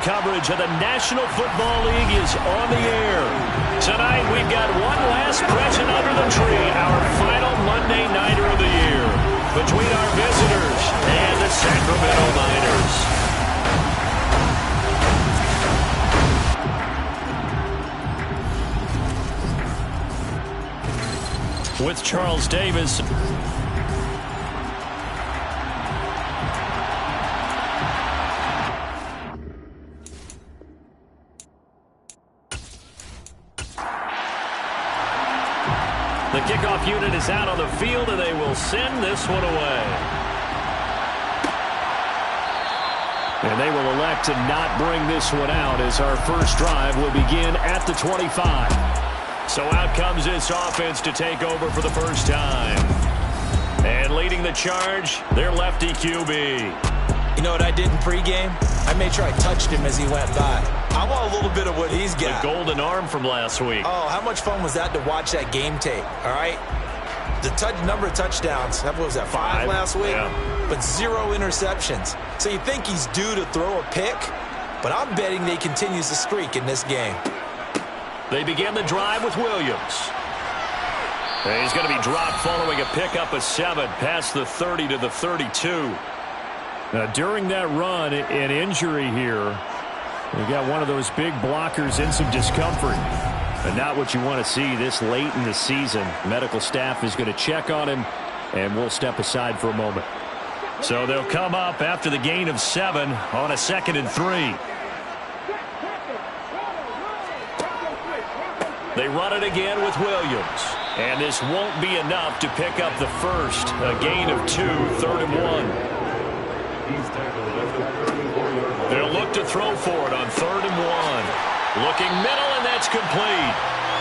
Coverage of the National Football League is on the air. Tonight, we've got one last present under the tree, our final Monday Nighter of the year, between our visitors and the Sacramento Miners. With Charles Davis. The kickoff unit is out on the field, and they will send this one away. And they will elect to not bring this one out as our first drive will begin at the 25. So out comes this offense to take over for the first time. And leading the charge, their lefty QB. You know what I did in pregame? I made sure I touched him as he went by. I want a little bit of what he's got. The golden arm from last week. Oh, how much fun was that to watch that game tape, all right? The number of touchdowns, what was that, 5 last week? Yeah. But 0 interceptions. So you think he's due to throw a pick, but I'm betting they continues the streak in this game. They begin the drive with Williams. And he's going to be dropped following a pickup of 7 past the 30 to the 32. Now, during that run, an injury here. We got one of those big blockers in some discomfort. But not what you want to see this late in the season. Medical staff is going to check on him, and we'll step aside for a moment. So they'll come up after the gain of 7 on a 2nd and 3. They run it again with Williams. And this won't be enough to pick up the first. A gain of 2, 3rd and 1. They'll look to throw for it on 3rd and 1. Looking middle, and that's complete.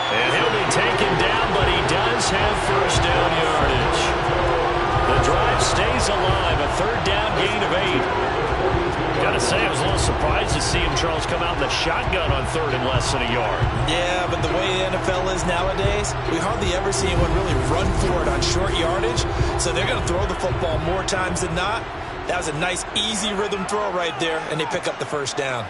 And he'll be taken down, but he does have first down yardage. The drive stays alive, a 3rd down gain of 8. Got to say, I was a little surprised to see him, Charles, come out in the shotgun on 3rd and less than a yard. Yeah, but the way the NFL is nowadays, we hardly ever see anyone really run for it on short yardage. So they're going to throw the football more times than not. That was a nice, easy rhythm throw right there, and they pick up the first down.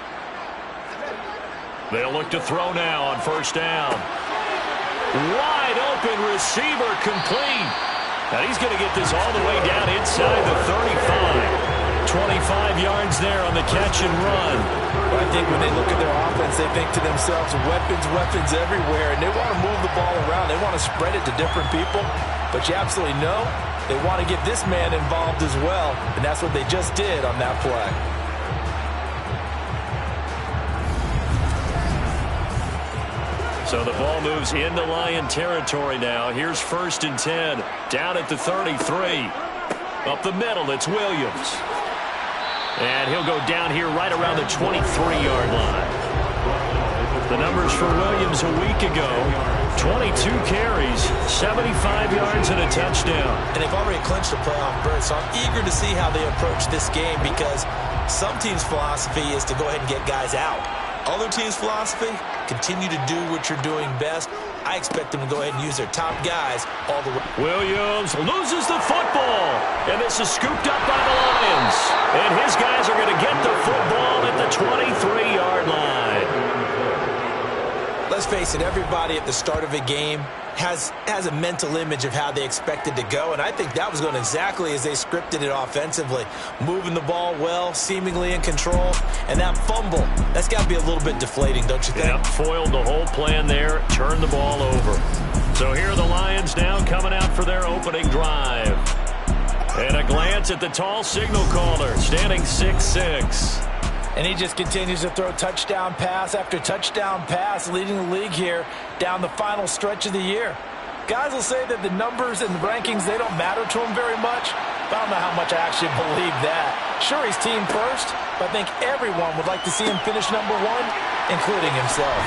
They'll look to throw now on 1st down. Wide open receiver complete. And he's going to get this all the way down inside the 35. 25 yards there on the catch and run. But I think when they look at their offense, they think to themselves, weapons everywhere, and they want to move the ball around. They want to spread it to different people. But you absolutely know they want to get this man involved as well, and that's what they just did on that play. So the ball moves into Lion territory now. Here's 1st and 10, down at the 33. Up the middle, it's Williams. And he'll go down here right around the 23-yard line. The numbers for Williams a week ago, 22 carries, 75 yards, and a touchdown. And they've already clinched a playoff berth, so I'm eager to see how they approach this game because some teams' philosophy is to go ahead and get guys out. Other teams' philosophy, continue to do what you're doing best. I expect them to go ahead and use their top guys all the way. Williams loses the football, and this is scooped up by the Lions. And his guys are going to get the football at the 23-yard line. Let's face it, everybody at the start of a game has a mental image of how they expect it to go, and I think that was going exactly as they scripted it offensively. Moving the ball well, seemingly in control, and that fumble, that's got to be a little bit deflating, don't you think? Yeah, foiled the whole plan there, turned the ball over. So here are the Lions now coming out for their opening drive. And a glance at the tall signal caller, standing 6'6". And he just continues to throw touchdown pass after touchdown pass, leading the league here down the final stretch of the year. Guys will say that the numbers and the rankings, they don't matter to him very much. But I don't know how much I actually believe that. Sure, he's team first, but I think everyone would like to see him finish #1, including himself.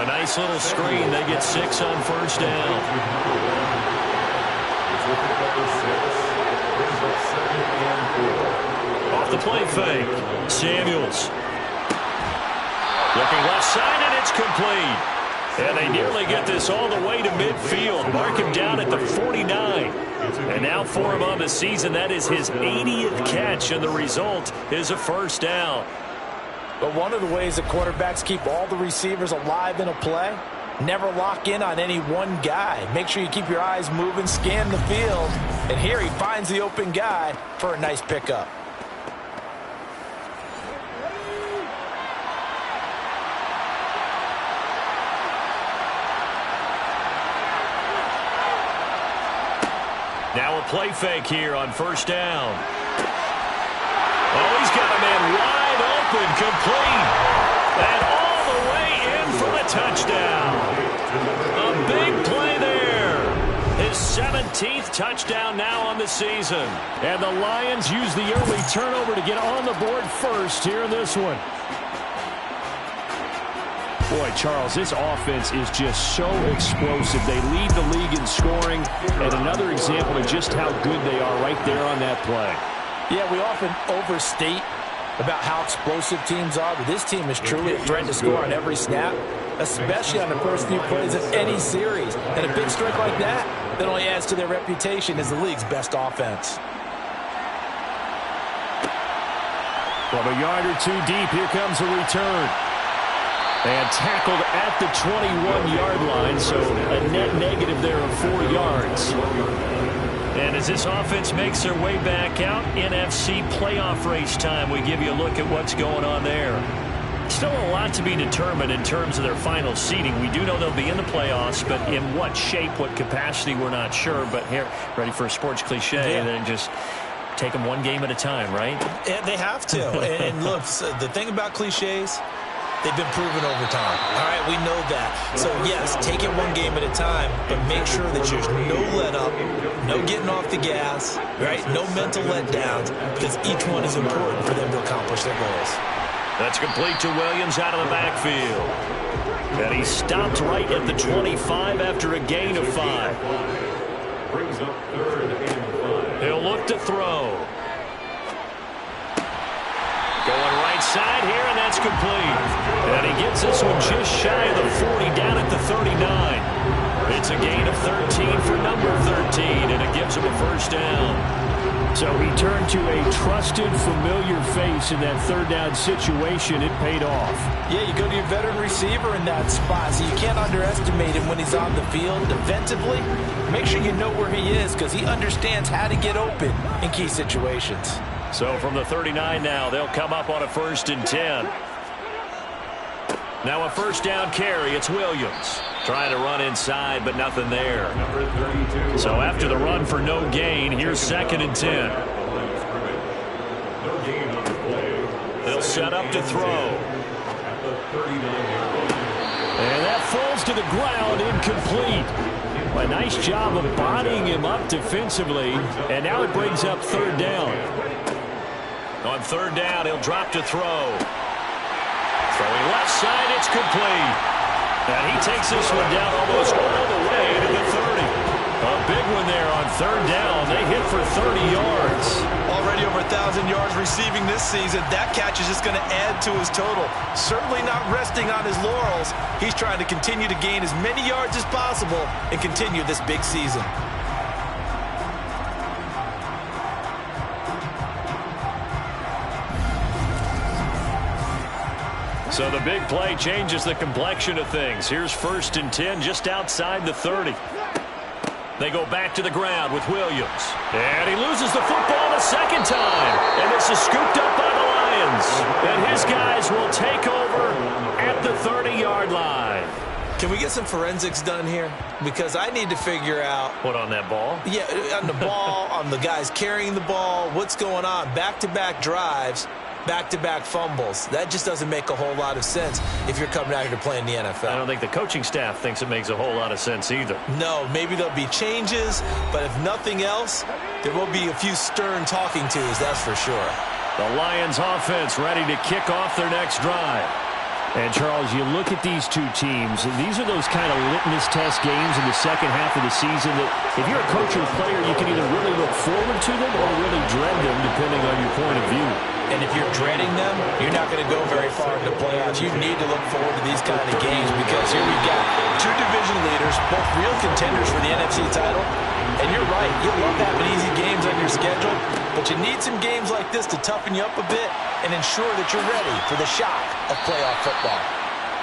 A nice little screen. They get 6 on 1st down. Off the play fake. Samuels. Looking left side, and it's complete. And they nearly get this all the way to midfield. Mark him down at the 49. And now for him on the season, that is his 80th catch, and the result is a 1st down. But one of the ways that quarterbacks keep all the receivers alive in a play, never lock in on any one guy. Make sure you keep your eyes moving, scan the field. And here he finds the open guy for a nice pickup. Now a play fake here on first down. Oh, he's got a man wide open, complete. And all the way in for the touchdown. A big play there. His 17th touchdown now on the season. And the Lions use the early turnover to get on the board first here in this one. Boy, Charles, this offense is just so explosive. They lead the league in scoring, and another example of just how good they are right there on that play. Yeah, we often overstate about how explosive teams are, but this team is truly a threat to score on every snap, especially on the first few plays of any series. And a big strike like that only adds to their reputation as the league's best offense. From a yard or two deep, here comes a return. And tackled at the 21-yard line, so a net negative there of 4 yards. And as this offense makes their way back out, NFC playoff race time, we give you a look at what's going on there. Still a lot to be determined in terms of their final seeding. We do know they'll be in the playoffs, but in what shape, what capacity, we're not sure. But here, ready for a sports cliche, and then just take them one game at a time, right? Yeah, they have to. And look, the thing about cliches, they've been proven over time. All right, we know that. So, yes, take it one game at a time, but make sure that there's no let-up, no getting off the gas, right? No mental letdowns, because each one is important for them to accomplish their goals. That's complete to Williams out of the backfield. And he stopped right at the 25 after a gain of 5. He'll look to throw. Going right side here, and that's complete. And he gets this one just shy of the 40, down at the 39. It's a gain of 13 for number 13, and it gives him a first down. So he turned to a trusted, familiar face in that third down situation. It paid off. Yeah, you go to your veteran receiver in that spot, so you can't underestimate him when he's on the field. Defensively, make sure you know where he is, because he understands how to get open in key situations. So from the 39 now, they'll come up on a 1st and 10. Now a first down carry. It's Williams trying to run inside, but nothing there. So after the run for no gain, here's 2nd and 10. They'll set up to throw. And that falls to the ground, incomplete. A nice job of bodying him up defensively, and now it brings up 3rd down. On 3rd down, he'll drop to throw. Throwing left side, it's complete. And he takes this one down almost all the way to the 30. A big one there on 3rd down. They hit for 30 yards. Already over 1,000 yards receiving this season. That catch is just going to add to his total. Certainly not resting on his laurels. He's trying to continue to gain as many yards as possible and continue this big season. So the big play changes the complexion of things. Here's 1st and 10 just outside the 30. They go back to the ground with Williams. And he loses the football the 2nd time. And this is scooped up by the Lions. And his guys will take over at the 30-yard line. Can we get some forensics done here? Because I need to figure out... What, on that ball? Yeah, on the ball, on the guys carrying the ball, what's going on. Back-to-back drives, back-to-back fumbles. That just doesn't make a whole lot of sense if you're coming out here to play in the NFL. I don't think the coaching staff thinks it makes a whole lot of sense either. No, maybe there'll be changes, but if nothing else, there will be a few stern talking tos, that's for sure. The Lions offense ready to kick off their next drive. And, Charles, you look at these two teams, and these are those kind of litmus test games in the second half of the season that if you're a coach or a player, you can either really look forward to them or really dread them, depending on your point of view. And if you're dreading them, you're not going to go very far in the playoffs. You need to look forward to these kind of games because here we've got two division leaders, both real contenders for the NFC title, And you're right, you love having easy games on your schedule, but you need some games like this to toughen you up a bit and ensure that you're ready for the shock of playoff football.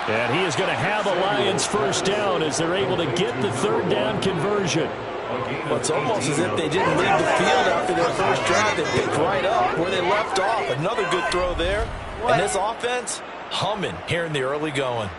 And he is going to have a Lions first down as they're able to get the third down conversion. Well, it's almost as if they didn't leave the field after their first drive. They picked right up where they left off. Another good throw there. And this offense, humming here in the early going.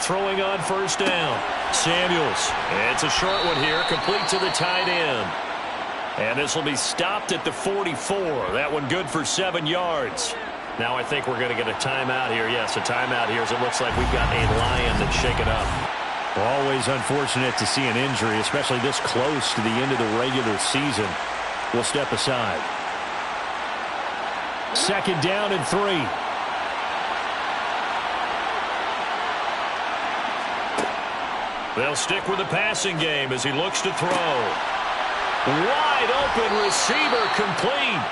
Throwing on first down. Samuels. It's a short one here, complete to the tight end. And this will be stopped at the 44. That one good for 7 yards. Now I think we're going to get a timeout here. Yes, a timeout here as it looks like we've got a Lion that's shaken up. Always unfortunate to see an injury, especially this close to the end of the regular season. We'll step aside. Second down and 3. They'll stick with the passing game as he looks to throw. Wide open receiver complete.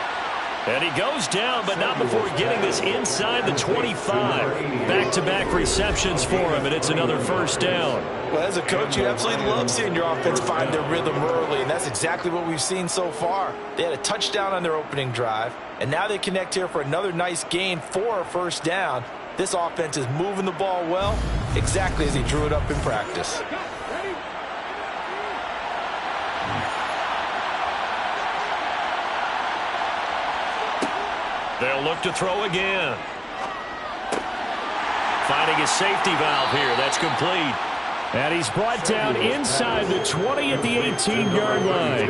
And he goes down, but not before getting this inside the 25. Back-to-back receptions for him, and it's another first down. Well, as a coach, you absolutely love seeing your offense find their rhythm early, and that's exactly what we've seen so far. They had a touchdown on their opening drive, and now they connect here for another nice gain for a first down. This offense is moving the ball well, exactly as he drew it up in practice. They'll look to throw again. Finding a safety valve here. That's complete. And he's brought down inside the 20 at the 18-yard line.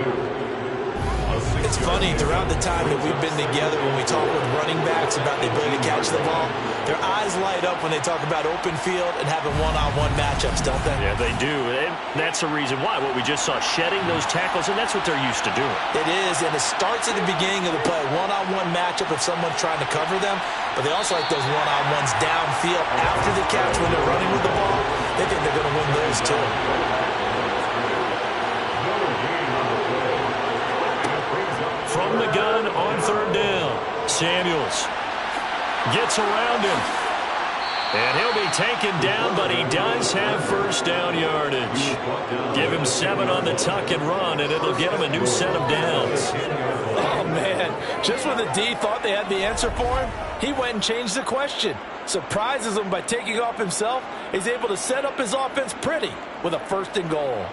It's funny, throughout the time that we've been together, when we talk with running backs about the ability to catch the ball, their eyes light up when they talk about open field and having one-on-one matchups, don't they? Yeah, they do. And that's the reason why. What we just saw, shedding those tackles, and that's what they're used to doing. It is, and it starts at the beginning of the play. One-on-one matchup if someone's trying to cover them, but they also like those one-on-ones downfield after the catch when they're running with the ball. They think they're going to win those too. From the gun on third down, Samuels gets around him. And he'll be taken down, but he does have first down yardage. Give him 7 on the tuck and run, and it'll get him a new set of downs. Oh, man. Just when the D thought they had the answer for him, he went and changed the question. Surprises him by taking off himself. He's able to set up his offense pretty with a first and goal.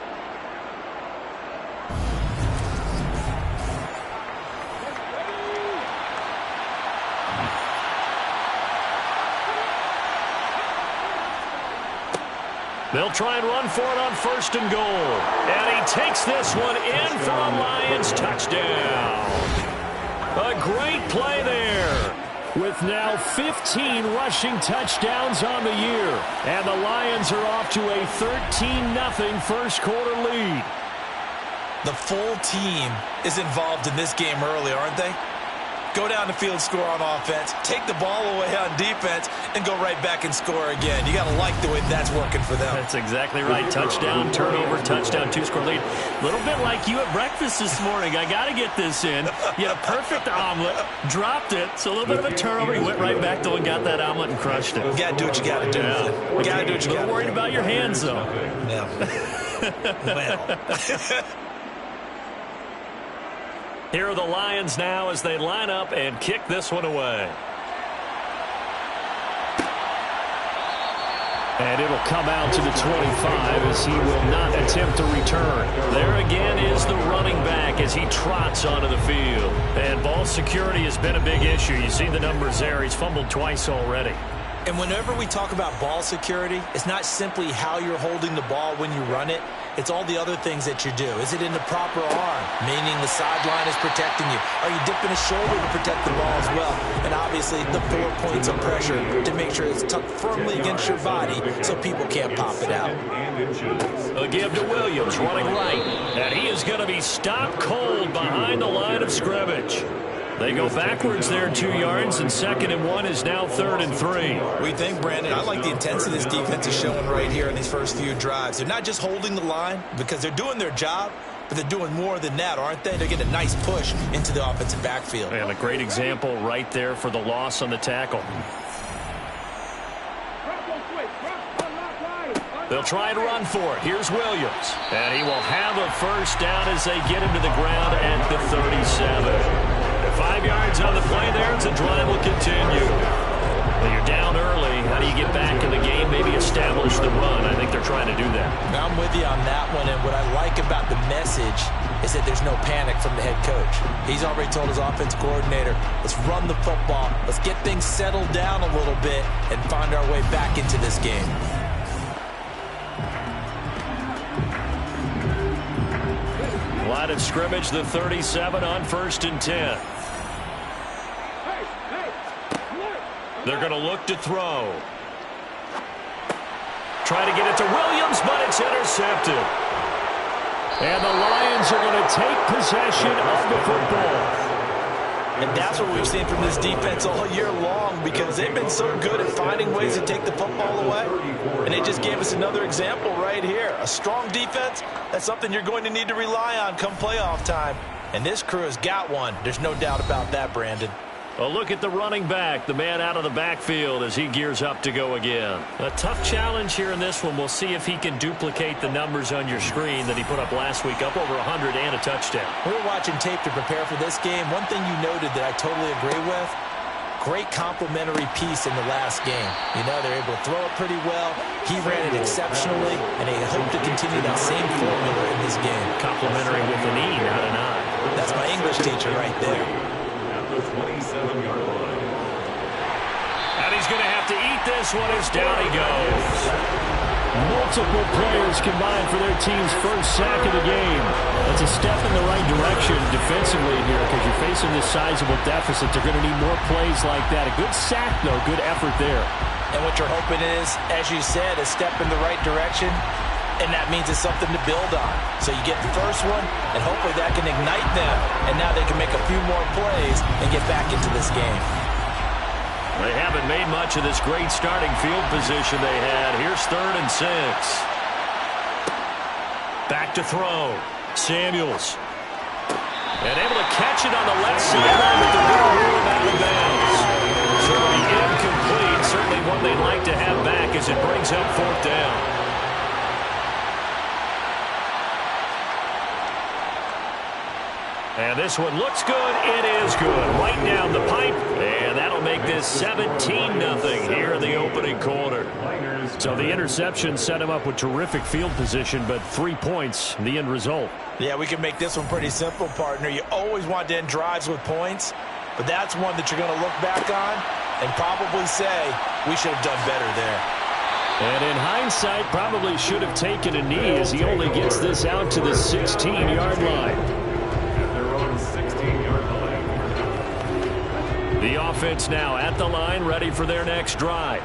They'll try and run for it on first and goal. And he takes this one in for a Lions touchdown. A great play there. With now 15 rushing touchdowns on the year. And the Lions are off to a 13-0 first quarter lead. The full team is involved in this game early, aren't they? Go down the field, score on offense, take the ball away on defense, and go right back and score again. You got to like the way that's working for them. That's exactly right. Touchdown, turnover, touchdown, 2-score lead. A little bit like you at breakfast this morning. I got to get this in. You had a perfect omelet, dropped it, so a little bit of a turnover. You went right back, though, and got that omelet and crushed it. You got to do what you got to do. Yeah. You got to do what you got to do. A little worried about your hands, though. Yeah. Well. Here are the Lions now as they line up and kick this one away. And it'll come out to the 25 as he will not attempt to return. There again is the running back as he trots onto the field. And ball security has been a big issue. You see the numbers there. He's fumbled twice already. And whenever we talk about ball security, it's not simply how you're holding the ball when you run it. It's all the other things that you do. Is it in the proper arm, meaning the sideline is protecting you? Are you dipping a shoulder to protect the ball as well? And obviously the 4 points of pressure to make sure it's tucked firmly against your body so people can't pop it out. A give to Williams running right. And he is going to be stopped cold behind the line of scrimmage. They go backwards there 2 yards, and 2nd and 1 is now 3rd and 3. What do you think, Brandon? I like the intensity this defense is showing right here in these first few drives. They're not just holding the line because they're doing their job, but they're doing more than that, aren't they? They're getting a nice push into the offensive backfield. And a great example right there for the loss on the tackle. They'll try to run for it. Here's Williams. And he will have a first down as they get him to the ground at the 37. 5 yards on the play there as the drive will continue. When you're down early, how do you get back in the game, maybe establish the run? I think they're trying to do that. I'm with you on that one, and what I like about the message is that there's no panic from the head coach. He's already told his offense coordinator, let's run the football, let's get things settled down a little bit and find our way back into this game. Line of scrimmage, the 37 on 1st and 10. They're going to look to throw. Try to get it to Williams, but it's intercepted. And the Lions are going to take possession of the football. And that's what we've seen from this defense all year long, because they've been so good at finding ways to take the football away. And they just gave us another example right here. A strong defense, that's something you're going to need to rely on come playoff time. And this crew has got one. There's no doubt about that, Brandon. A look at the running back, the man out of the backfield as he gears up to go again. A tough challenge here in this one. We'll see if he can duplicate the numbers on your screen that he put up last week, up over 100 and a touchdown. We were watching tape to prepare for this game. One thing you noted that I totally agree with, great complimentary piece in the last game. You know, they're able to throw it pretty well. He ran it exceptionally, and they hope to continue that same formula in this game. Complimentary with an E, not an I. That's my English teacher right there. And he's going to have to eat this one as down he goes. Multiple players combined for their team's first sack of the game. That's a step in the right direction defensively here, because you're facing this sizable deficit. They're going to need more plays like that. A good sack, though. Good effort there. And what you're hoping is, as you said, a step in the right direction, and that means it's something to build on. So you get the first one, and hopefully that can ignite them, and now they can make a few more plays and get back into this game. They haven't made much of this great starting field position they had. Here's 3rd and 6. Back to throw. Samuels. And able to catch it on the left sideline, but they're going to rule him out of bounds. So it'll be incomplete. Certainly one they'd like to have back as it brings up 4th down. And this one looks good. It is good. Right down the pipe. And that'll make this 17-0 here in the opening quarter. So the interception set him up with terrific field position, but 3 points, the end result. Yeah, we can make this one pretty simple, partner. You always want to end drives with points, but that's one that you're going to look back on and probably say, we should have done better there. And in hindsight, probably should have taken a knee as he only gets this out to the 16-yard line. The offense now at the line, ready for their next drive.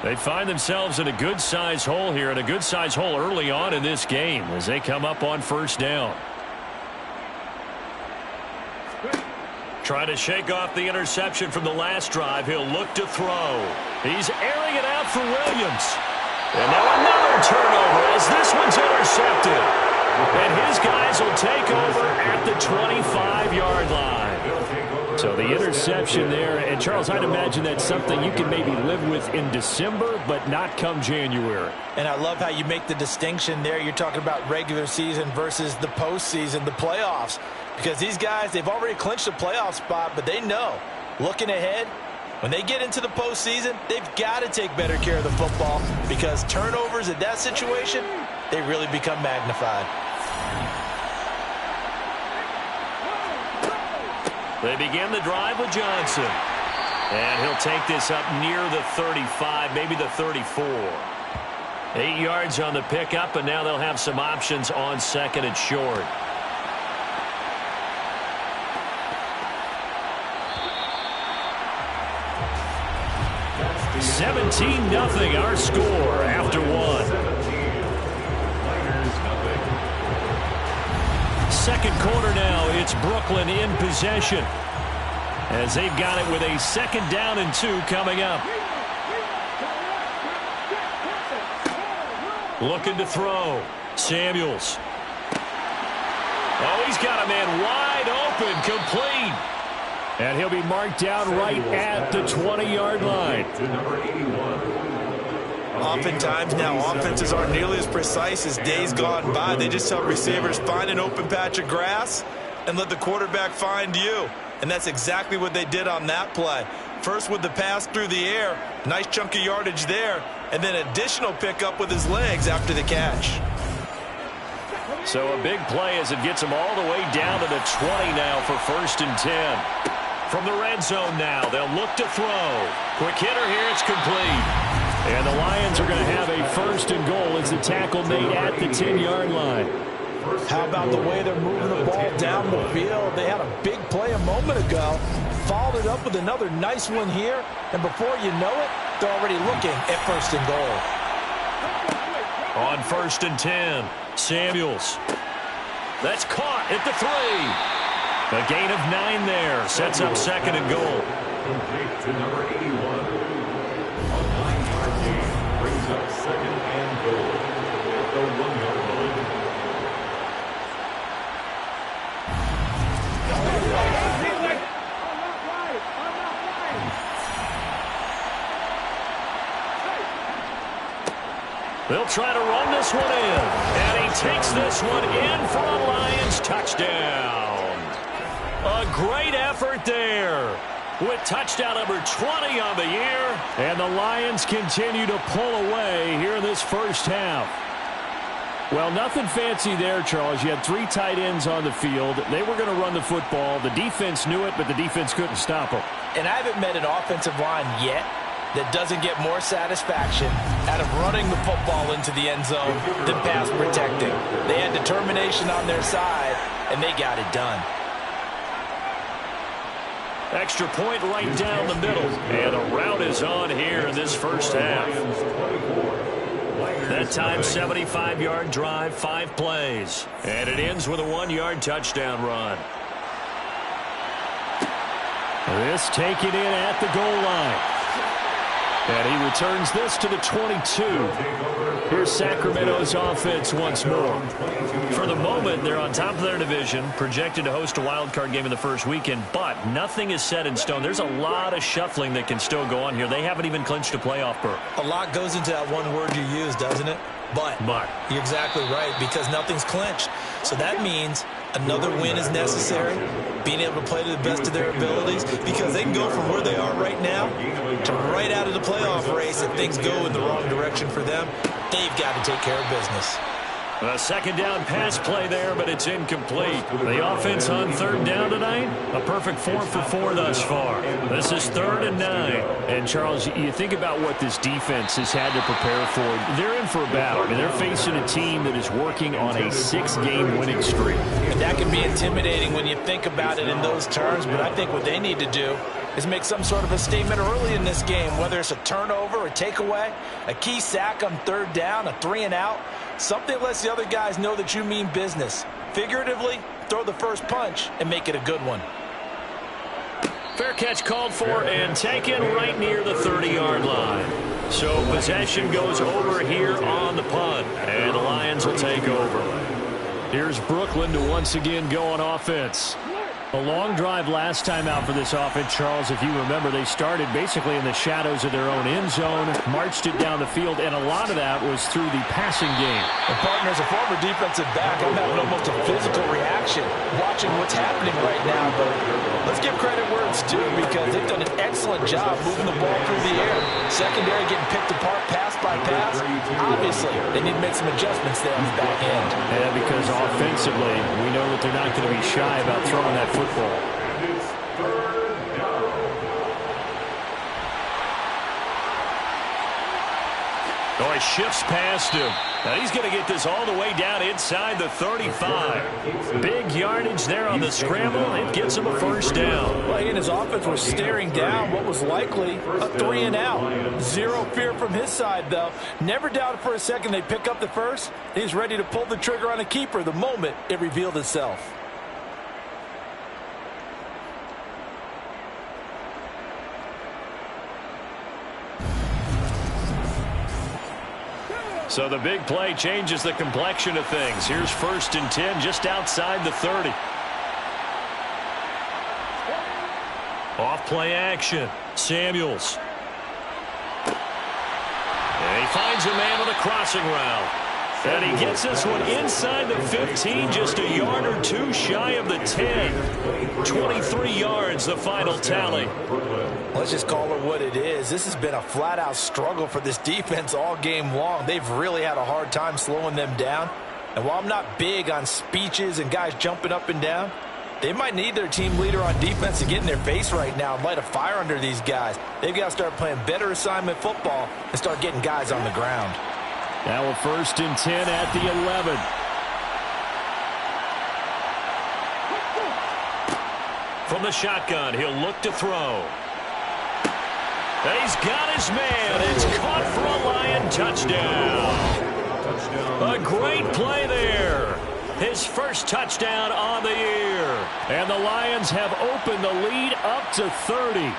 They find themselves in a good-sized hole here, and a good-sized hole early on in this game as they come up on 1st down. Trying to shake off the interception from the last drive. He'll look to throw. He's airing it out for Williams. And now another turnover as this one's intercepted. And his guys will take over at the 25-yard line. So the interception there, and Charles, I'd imagine that's something you can maybe live with in December, but not come January. And I love how you make the distinction there. You're talking about regular season versus the postseason, the playoffs. Because these guys, they've already clinched a playoff spot, but they know, looking ahead, when they get into the postseason, they've got to take better care of the football, because turnovers in that situation, they really become magnified. They begin the drive with Johnson. And he'll take this up near the 35, maybe the 34. 8 yards on the pickup, and now they'll have some options on 2nd and short. $17-0 our score after one. Second quarter now, it's Brooklyn in possession. as they've got it with a 2nd down and 2 coming up. Looking to throw. Samuels. Oh, he's got a man wide open, complete. And he'll be marked down right at the 20-yard line. Oftentimes now, offenses aren't nearly as precise as days gone by. They just tell receivers, find an open patch of grass and let the quarterback find you. And that's exactly what they did on that play. First with the pass through the air, nice chunk of yardage there, and then additional pickup with his legs after the catch. So a big play as it gets him all the way down to the 20 now for 1st and 10. From the red zone now, they'll look to throw. Quick hitter here, it's complete. And the Lions are going to have a 1st and goal as the tackle made at the 10-yard line. How about the way they're moving the ball down the field? They had a big play a moment ago, followed it up with another nice one here, and before you know it, they're already looking at 1st and goal. On 1st and 10, Samuels. That's caught at the 3. A gain of 9 there. Sets up 2nd and goal. Complete to number 81. A 9-yard gain brings up 2nd and goal at the 1-yard line. They'll try to run this one in. And he takes this one in for a Lions touchdown. A great effort there with touchdown number 20 on the year. And the Lions continue to pull away here in this first half. Well, nothing fancy there, Charles. You had 3 tight ends on the field. They were going to run the football. The defense knew it, but the defense couldn't stop them. And I haven't met an offensive line yet that doesn't get more satisfaction out of running the football into the end zone than pass protecting. They had determination on their side, and they got it done. Extra point right down the middle. And a route is on here in this first half. That time, 75-yard drive, 5 plays. And it ends with a 1-yard touchdown run. This taken in at the goal line. And he returns this to the 22. Here's Sacramento's offense once more. For the moment, they're on top of their division, projected to host a wild card game in the first weekend, but nothing is set in stone. There's a lot of shuffling that can still go on here. They haven't even clinched a playoff berth. A lot goes into that one word you use, doesn't it? But. You're exactly right, because nothing's clinched. So that means another win is necessary, being able to play to the best of their abilities, because they can go from where they are right now to right out of the playoff race. If things go in the wrong direction for them, they've got to take care of business. A 2nd down pass play there, but it's incomplete. The offense on 3rd down tonight, a perfect 4 for 4 thus far. This is 3rd and 9. And, Charles, you think about what this defense has had to prepare for. They're in for a battle. I mean, they're facing a team that is working on a 6-game winning streak. And that can be intimidating when you think about it in those terms, but I think what they need to do is make some sort of a statement early in this game, whether it's a turnover, a takeaway, a key sack on 3rd down, a 3 and out. Something that lets the other guys know that you mean business. Figuratively, throw the first punch and make it a good one. Fair catch called for and taken right near the 30-yard line. So possession goes over here on the punt, and the Lions will take over. Here's Brooklyn to once again go on offense. A long drive last time out for this offense, Charles. If you remember, they started basically in the shadows of their own end zone, marched it down the field, and a lot of that was through the passing game. And partner, as a former defensive back, I'm having almost a physical reaction watching what's happening right now. But let's give credit where it's due, because they've done an excellent job moving the ball through the air. Secondary getting picked apart pass by pass. Obviously, they need to make some adjustments there on the back end. Yeah, because offensively, we know that they're not going to be shy about throwing that football. Oh, he shifts past him. Now he's going to get this all the way down inside the 35. Big yardage there on the scramble. It gets him a 1st down. Well, he and his offense were staring down what was likely a 3 and out. Zero fear from his side, though. Never doubted for a second they pick up the first. He's ready to pull the trigger on a keeper the moment it revealed itself. So the big play changes the complexion of things. Here's 1st and 10 just outside the 30. Off play action. Samuels. And he finds a man on a crossing route. And he gets this one inside the 15, just a yard or two shy of the 10. 23 yards, the final tally. Let's just call it what it is. This has been a flat-out struggle for this defense all game long. They've really had a hard time slowing them down. And while I'm not big on speeches and guys jumping up and down, they might need their team leader on defense to get in their face right now and light a fire under these guys. They've got to start playing better assignment football and start getting guys on the ground. Now a 1st and 10 at the 11. From the shotgun, he'll look to throw. He's got his man. It's caught for a Lion touchdown. A great play there. His first touchdown on the year. And the Lions have opened the lead up to 30.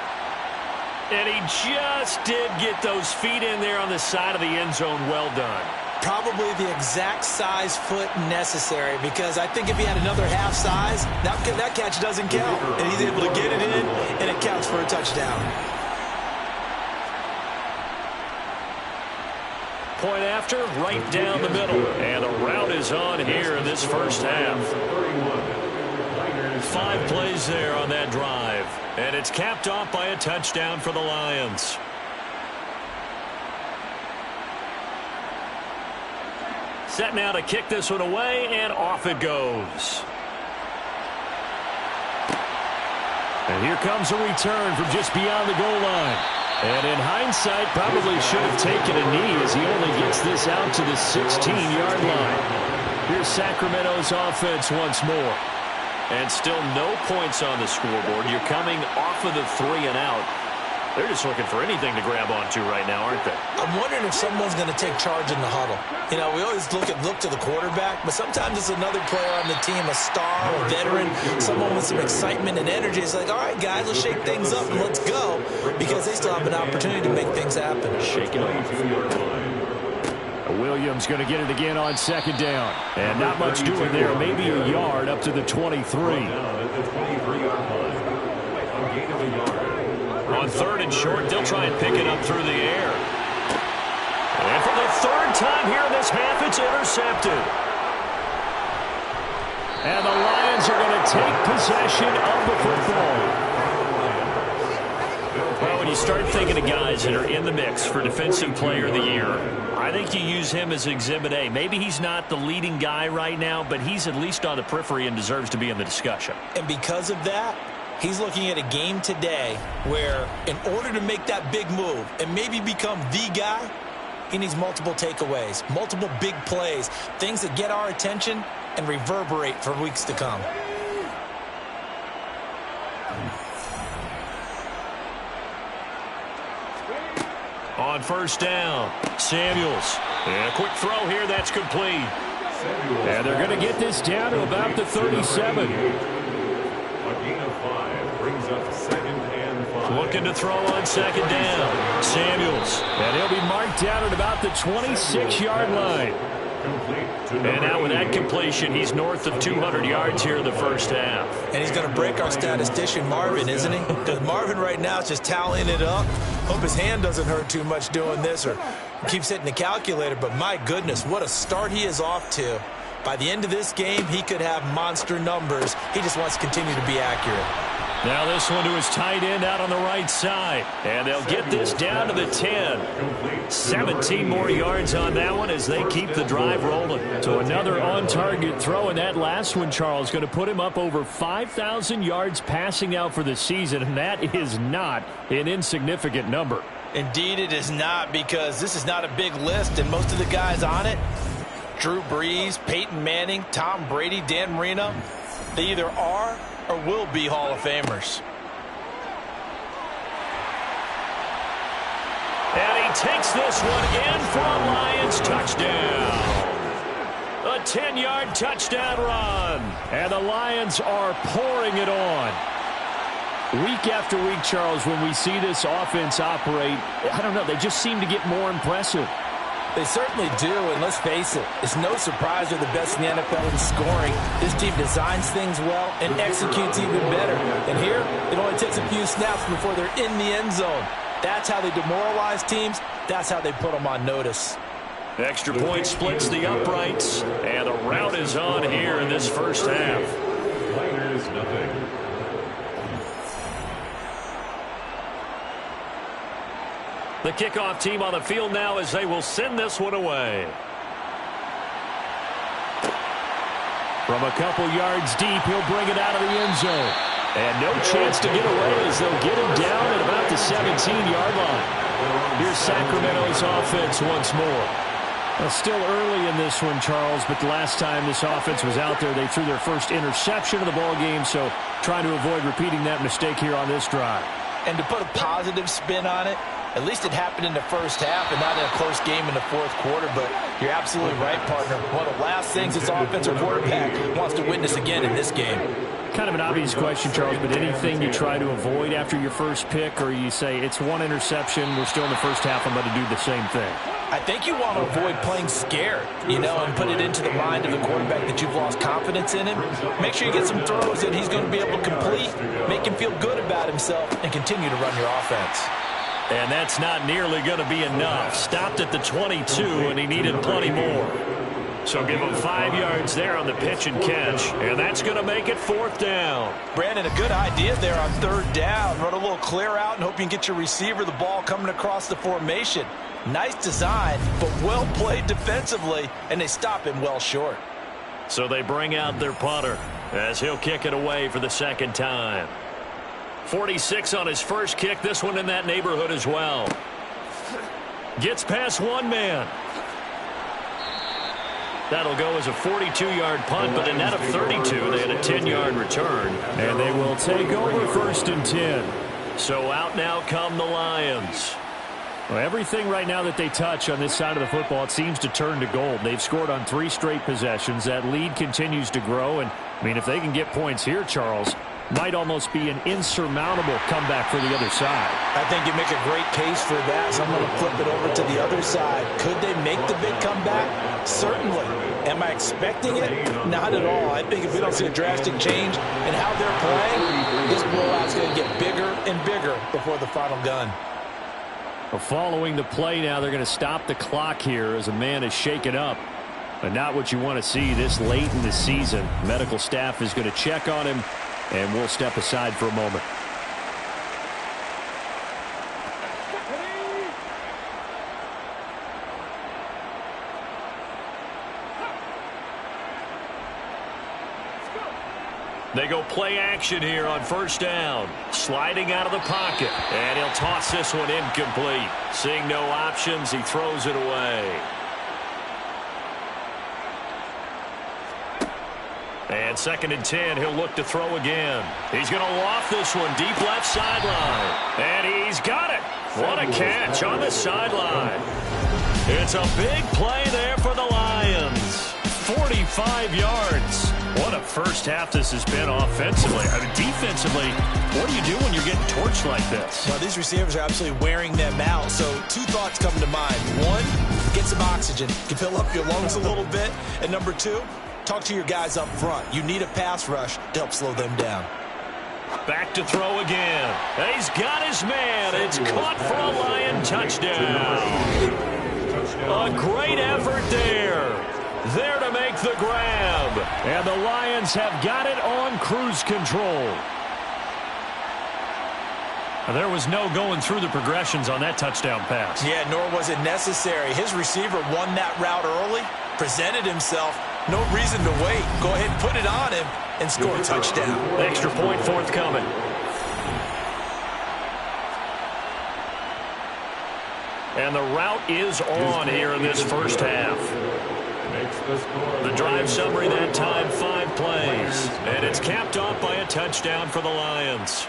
And he just did get those feet in there on the side of the end zone. Well done. Probably the exact size foot necessary, because I think if he had another half size, that catch doesn't count. And he's able to get it in, and it counts for a touchdown. Point after, right down the middle. And the route is on here in this first half. 5 plays there on that drive. And it's capped off by a touchdown for the Lions. Set now to kick this one away, and off it goes. And here comes a return from just beyond the goal line. And in hindsight, probably should have taken a knee as he only gets this out to the 16-yard line. Here's Sacramento's offense once more. And still no points on the scoreboard. You're coming off of the 3 and out. They're just looking for anything to grab onto right now, aren't they? I'm wondering if someone's going to take charge in the huddle. You know, we always look to the quarterback, but sometimes it's another player on the team, a star, a veteran, someone with some excitement and energy. It's like, all right, guys, let's shake things up and let's go, because they still have an opportunity to make things happen. Shake it up. Williams going to get it again on 2nd down. And not much doing there. Maybe a yard up to the 23. On 3rd and short, they'll try and pick it up through the air. And for the 3rd time here in this half, it's intercepted. And the Lions are going to take possession of the football. Well, when you start thinking of guys that are in the mix for Defensive Player of the Year, I think you use him as Exhibit A. Maybe he's not the leading guy right now, but he's at least on the periphery and deserves to be in the discussion. And because of that, he's looking at a game today where, in order to make that big move and maybe become the guy, he needs multiple takeaways, multiple big plays, things that get our attention and reverberate for weeks to come. On 1st down, Samuels. And a quick throw here, that's complete. And they're going to get this down to about the 37. A gain of 5 brings up 2nd and 5. Looking to throw on 2nd down. Samuels. And he'll be marked down at about the 26-yard line. And now with that completion, he's north of 200 yards here in the first half. And he's going to break our statistician, Marvin, isn't he? Because Marvin right now is just tallying it up. Hope his hand doesn't hurt too much doing this or keeps hitting the calculator. But my goodness, what a start he is off to. By the end of this game, he could have monster numbers. He just wants to continue to be accurate. Now this one to his tight end out on the right side. And they'll get this down to the 10. 17 more yards on that one as they keep the drive rolling. So another on-target throw, and that last one, Charles, going to put him up over 5,000 yards passing out for the season, and that is not an insignificant number. Indeed it is not, because this is not a big list, and most of the guys on it, Drew Brees, Peyton Manning, Tom Brady, Dan Marino, they either are or will be Hall of Famers. And he takes this one in for a Lions touchdown. A 10-yard touchdown run. And the Lions are pouring it on. Week after week, Charles, when we see this offense operate, I don't know, they just seem to get more impressive. They certainly do, and let's face it, it's no surprise they're the best in the NFL in scoring. This team designs things well and executes even better. And here, it only takes a few snaps before they're in the end zone. That's how they demoralize teams. That's how they put them on notice. Extra point splits the uprights, and a rout is on here in this first half. Niners nothing. The kickoff team on the field now as they will send this one away. From a couple yards deep, he'll bring it out of the end zone. And no chance to get away as they'll get him down at about the 17-yard line. Here's Sacramento's offense once more. Well, still early in this one, Charles, but the last time this offense was out there, they threw their first interception of the ball game, so trying to avoid repeating that mistake here on this drive. And to put a positive spin on it, at least it happened in the first half and not in a close game in the fourth quarter, but you're absolutely right, partner. One of the last things this offensive quarterback wants to witness again in this game. Kind of an obvious question, Charles, but anything you try to avoid after your first pick, or you say it's one interception, we're still in the first half, I'm going to do the same thing? I think you want to avoid playing scared, and put it into the mind of the quarterback that you've lost confidence in him. Make sure you get some throws that he's going to be able to complete, make him feel good about himself, and continue to run your offense. And that's not nearly going to be enough. Stopped at the 22, and he needed plenty more. So give him 5 yards there on the pitch and catch, and that's going to make it 4th down. Brandon, a good idea there on 3rd down. Run a little clear out and hope you can get your receiver the ball coming across the formation. Nice design, but well played defensively, and they stop him well short. So they bring out their punter as he'll kick it away for the 2nd time. 46 on his first kick, this one in that neighborhood as well. Gets past one man. That'll go as a 42-yard punt, but a net of 32. They had a 10-yard return. And they will take over 1st and 10. So out now come the Lions. Well, everything right now that they touch on this side of the football, it seems to turn to gold. They've scored on 3 straight possessions. That lead continues to grow. And, if they can get points here, Charles, might almost be an insurmountable comeback for the other side. I think you make a great case for that, so I'm going to flip it over to the other side. Could they make the big comeback? Certainly. Am I expecting it? Not at all. I think if we don't see a drastic change in how they're playing, this blowout's going to get bigger and bigger before the final gun. Well, following the play now, they're going to stop the clock here as a man is shaken up. But not what you want to see this late in the season. Medical staff is going to check on him, and we'll step aside for a moment. They go play action here on 1st down. Sliding out of the pocket. And he'll toss this one incomplete. Seeing no options, he throws it away. And 2nd and 10, he'll look to throw again. He's going to loft this one deep left sideline. And he's got it. What a catch on the sideline. It's a big play there for the Lions. 45 yards. What a first half this has been offensively. Defensively, what do you do when you're getting torched like this? Well, these receivers are absolutely wearing them out. So 2 thoughts come to mind. 1, get some oxygen. You can fill up your lungs a little bit. And number 2, talk to your guys up front. You need a pass rush to help slow them down. Back to throw again. He's got his man. It's caught for a Lion touchdown. A great effort there. There to make the grab. And the Lions have got it on cruise control. There was no going through the progressions on that touchdown pass. Yeah, nor was it necessary. His receiver won that route early, presented himself. No reason to wait. Go ahead and put it on him and score a touchdown. Extra point forthcoming. And the route is on here in this first half. The drive summary that time, 5 plays. And it's capped off by a touchdown for the Lions.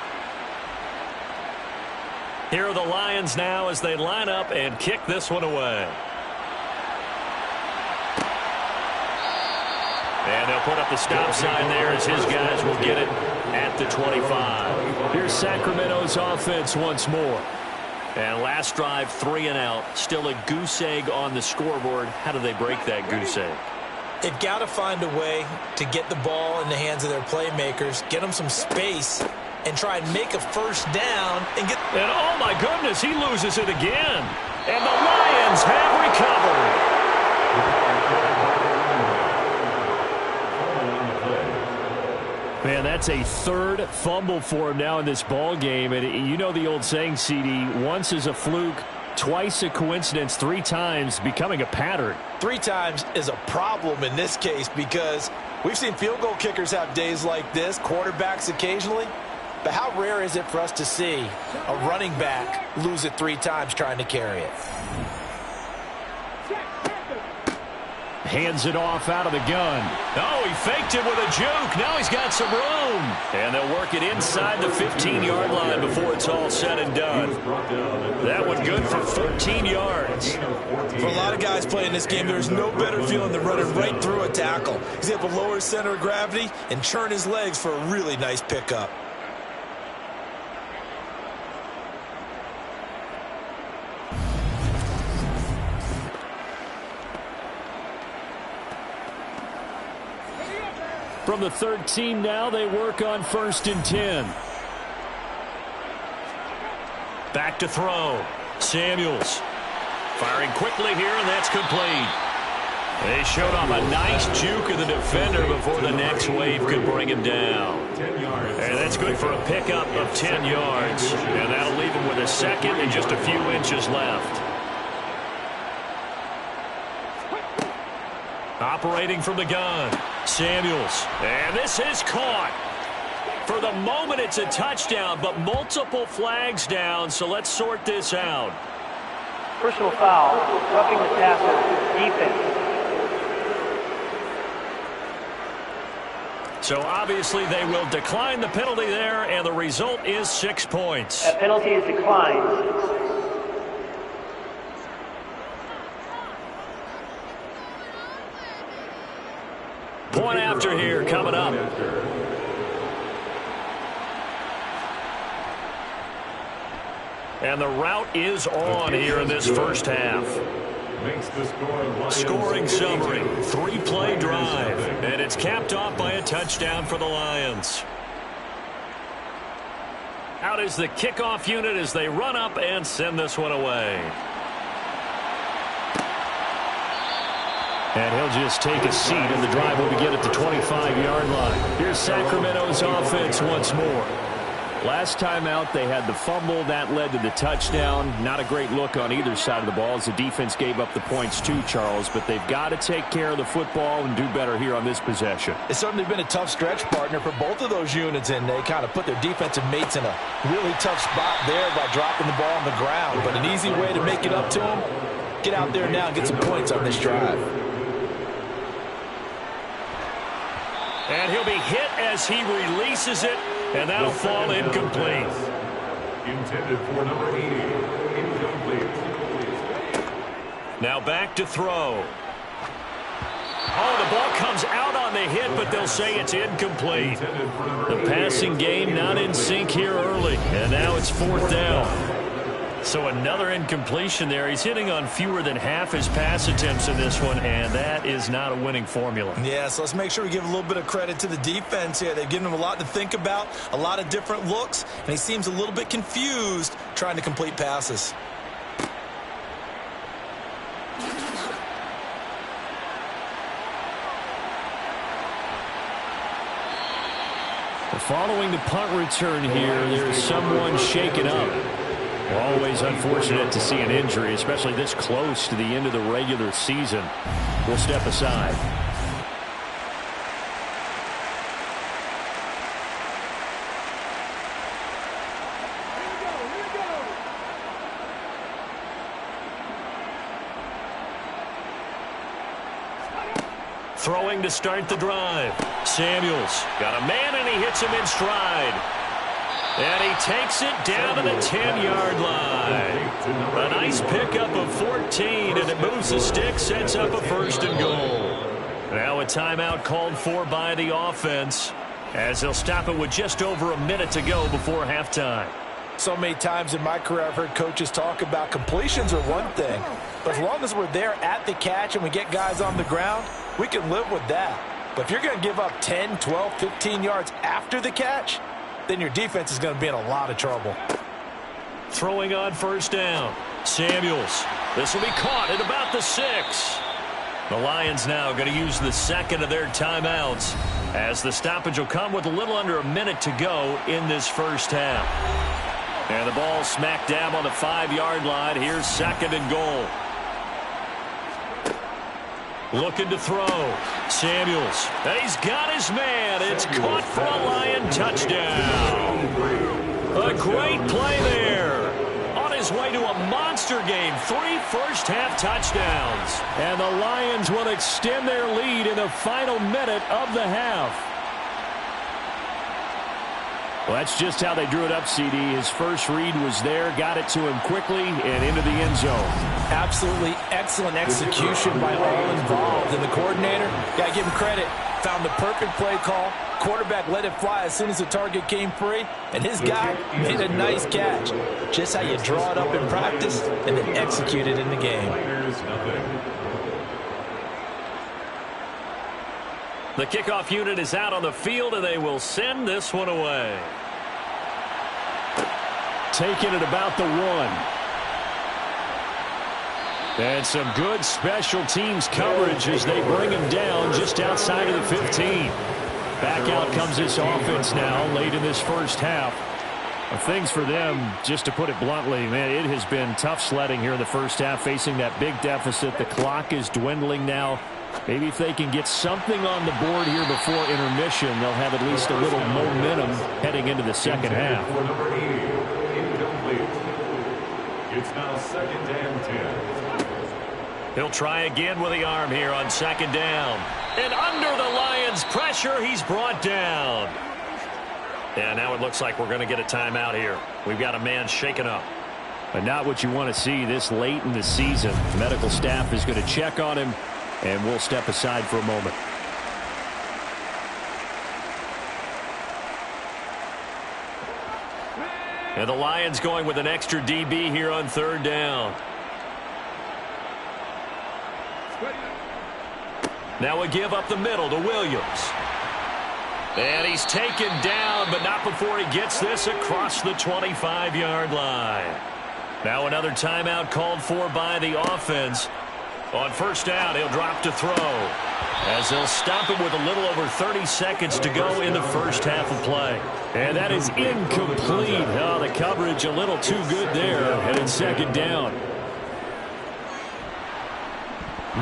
Here are the Lions now as they line up and kick this one away. And they'll put up the stop sign there as his guys will get it at the 25. Here's Sacramento's offense once more. And last drive, 3 and out. Still a goose egg on the scoreboard. How do they break that goose egg? They've got to find a way to get the ball in the hands of their playmakers, get them some space, and try and make a first down and get... And oh my goodness, he loses it again. And the Lions have recovered. Man, that's a third fumble for him now in this ball game. And you know the old saying, CD, once is a fluke, twice a coincidence, 3 times becoming a pattern. 3 times is a problem in this case because we've seen field goal kickers have days like this, quarterbacks occasionally. But how rare is it for us to see a running back lose it 3 times trying to carry it? Hands it off out of the gun. Oh, he faked it with a juke. Now he's got some room. And they'll work it inside the 15-yard line before it's all said and done. That one good for 14 yards. For a lot of guys playing this game, there's no better feeling than running right through a tackle. He's able to lower his center of gravity and churn his legs for a really nice pickup. From the 13 now, they work on 1st and 10. Back to throw. Samuels firing quickly here, and that's complete. They showed off a nice juke of the defender before the next wave could bring him down. And that's good for a pickup of 10 yards. And that'll leave him with a second and just a few inches left. Operating from the gun, Samuels. And this is caught. For the moment, it's a touchdown, but multiple flags down, so let's sort this out. Personal foul, roughing the passer, defense. So obviously they will decline the penalty there, and the result is 6 points. That penalty is declined. Point after here coming up. And the route is on here in this first half. Scoring summary, 3-play drive, and it's capped off by a touchdown for the Lions. Out is the kickoff unit as they run up and send this one away. And he'll just take a seat, and the drive will begin at the 25-yard line. Here's Sacramento's offense once more. Last time out, they had the fumble. That led to the touchdown. Not a great look on either side of the ball as the defense gave up the points too, Charles. But they've got to take care of the football and do better here on this possession. It's certainly been a tough stretch, partner, for both of those units, and they kind of put their defensive mates in a really tough spot there by dropping the ball on the ground. But an easy way to make it up to them, get out there now and get some points on this drive. And he'll be hit as he releases it, and that'll fall incomplete. Intended for number 80, incomplete. Now back to throw. Oh, the ball comes out on the hit, but they'll say it's incomplete. The passing game not in sync here early, and now it's 4th down. So another incompletion there. He's hitting on fewer than half his pass attempts in this one, and that is not a winning formula. Yeah, so let's make sure we give a little bit of credit to the defense here. They've given him a lot to think about, a lot of different looks, and he seems a little bit confused trying to complete passes. Following the punt return here, there's someone shaken up. Always unfortunate to see an injury, especially this close to the end of the regular season. We'll step aside. Throwing to start the drive. Samuels got a man, and he hits him in stride. And he takes it down to the 10-yard line. A nice pickup of 14, and it moves the stick, sets up a 1st and goal. Now a timeout called for by the offense, as they'll stop it with just over a minute to go before halftime. So many times in my career I've heard coaches talk about completions are one thing, but as long as we're there at the catch and we get guys on the ground, we can live with that. But if you're going to give up 10, 12, 15 yards after the catch, then your defense is going to be in a lot of trouble. Throwing on first down. Samuels. This will be caught at about the 6. The Lions now going to use the second of their timeouts as the stoppage will come with a little under a minute to go in this first half. And the ball smack dab on the 5-yard line. Here's second and goal. Looking to throw. Samuels. He's got his man. It's caught for a Lion touchdown. A great play there. On his way to a monster game. 3 first-half touchdowns. And the Lions will extend their lead in the final minute of the half. Well, that's just how they drew it up, CD. His first read was there, got it to him quickly, and into the end zone. Absolutely excellent execution by all involved. And the coordinator, got to give him credit, found the perfect play call. Quarterback let it fly as soon as the target came free, and his guy made a nice catch. Just how you draw it up in practice and then execute it in the game. The kickoff unit is out on the field, and they will send this one away. Taking it about the 1. And some good special teams coverage as they bring him down just outside of the 15. Back out comes this offense now late in this first half. Things for them, just to put it bluntly, man, it has been tough sledding here in the first half, facing that big deficit. The clock is dwindling now. Maybe if they can get something on the board here before intermission, they'll have at least a little momentum heading into the second half. For number 80, incomplete. It's now second and 10. He'll try again with the arm here on second down. And under the Lions' pressure, he's brought down. And now it looks like we're going to get a timeout here. We've got a man shaken up. But not what you want to see this late in the season. The medical staff is going to check on him, and we'll step aside for a moment. And the Lions going with an extra DB here on third down. Now we give up the middle to Williams. And he's taken down, but not before he gets this across the 25-yard line. Now another timeout called for by the offense. On first down, he'll drop to throw, as they'll stop him with a little over 30 seconds to go in the first half of play. And that is incomplete. Oh, the coverage a little too good there, and it's second down.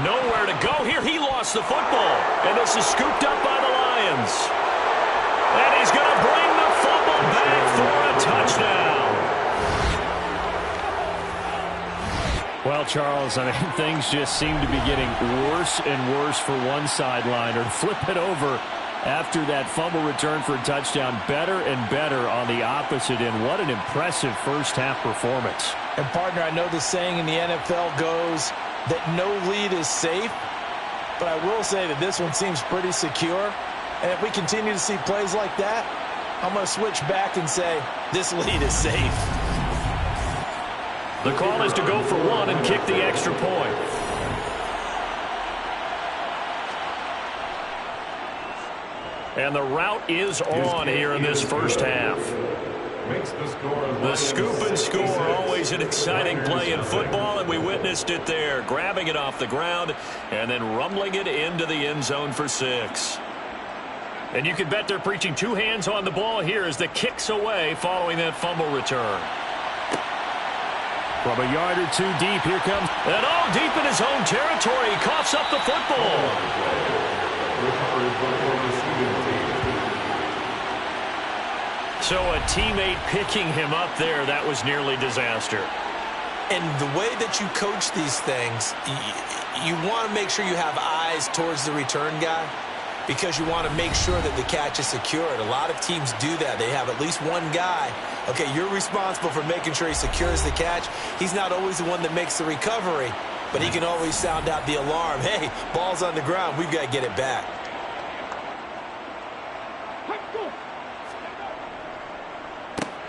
Nowhere to go here. He lost the football, and this is scooped up by the Lions. And he's going to bring the fumble back for a touchdown. Well, Charles, I mean, things just seem to be getting worse and worse for one sideline. Or flip it over after that fumble return for a touchdown. Better and better on the opposite end. What an impressive first-half performance. And, partner, I know the saying in the NFL goes that no lead is safe, but I will say that this one seems pretty secure. And if we continue to see plays like that, I'm going to switch back and say this lead is safe. The call is to go for one and kick the extra point. And the route is on here in this first half. The scoop and score, always an exciting play in football, and we witnessed it there, grabbing it off the ground and then rumbling it into the end zone for 6. And you can bet they're preaching 2 hands on the ball here as the kick's away following that fumble return. From a yard or 2 deep, here comes. And all deep in his own territory, he coughs up the football. So a teammate picking him up there, that was nearly disaster. And the way that you coach these things, you want to make sure you have eyes towards the return guy, because you want to make sure that the catch is secured. A lot of teams do that. They have at least one guy. Okay, you're responsible for making sure he secures the catch. He's not always the one that makes the recovery, but he can always sound out the alarm. Hey, ball's on the ground. We've got to get it back.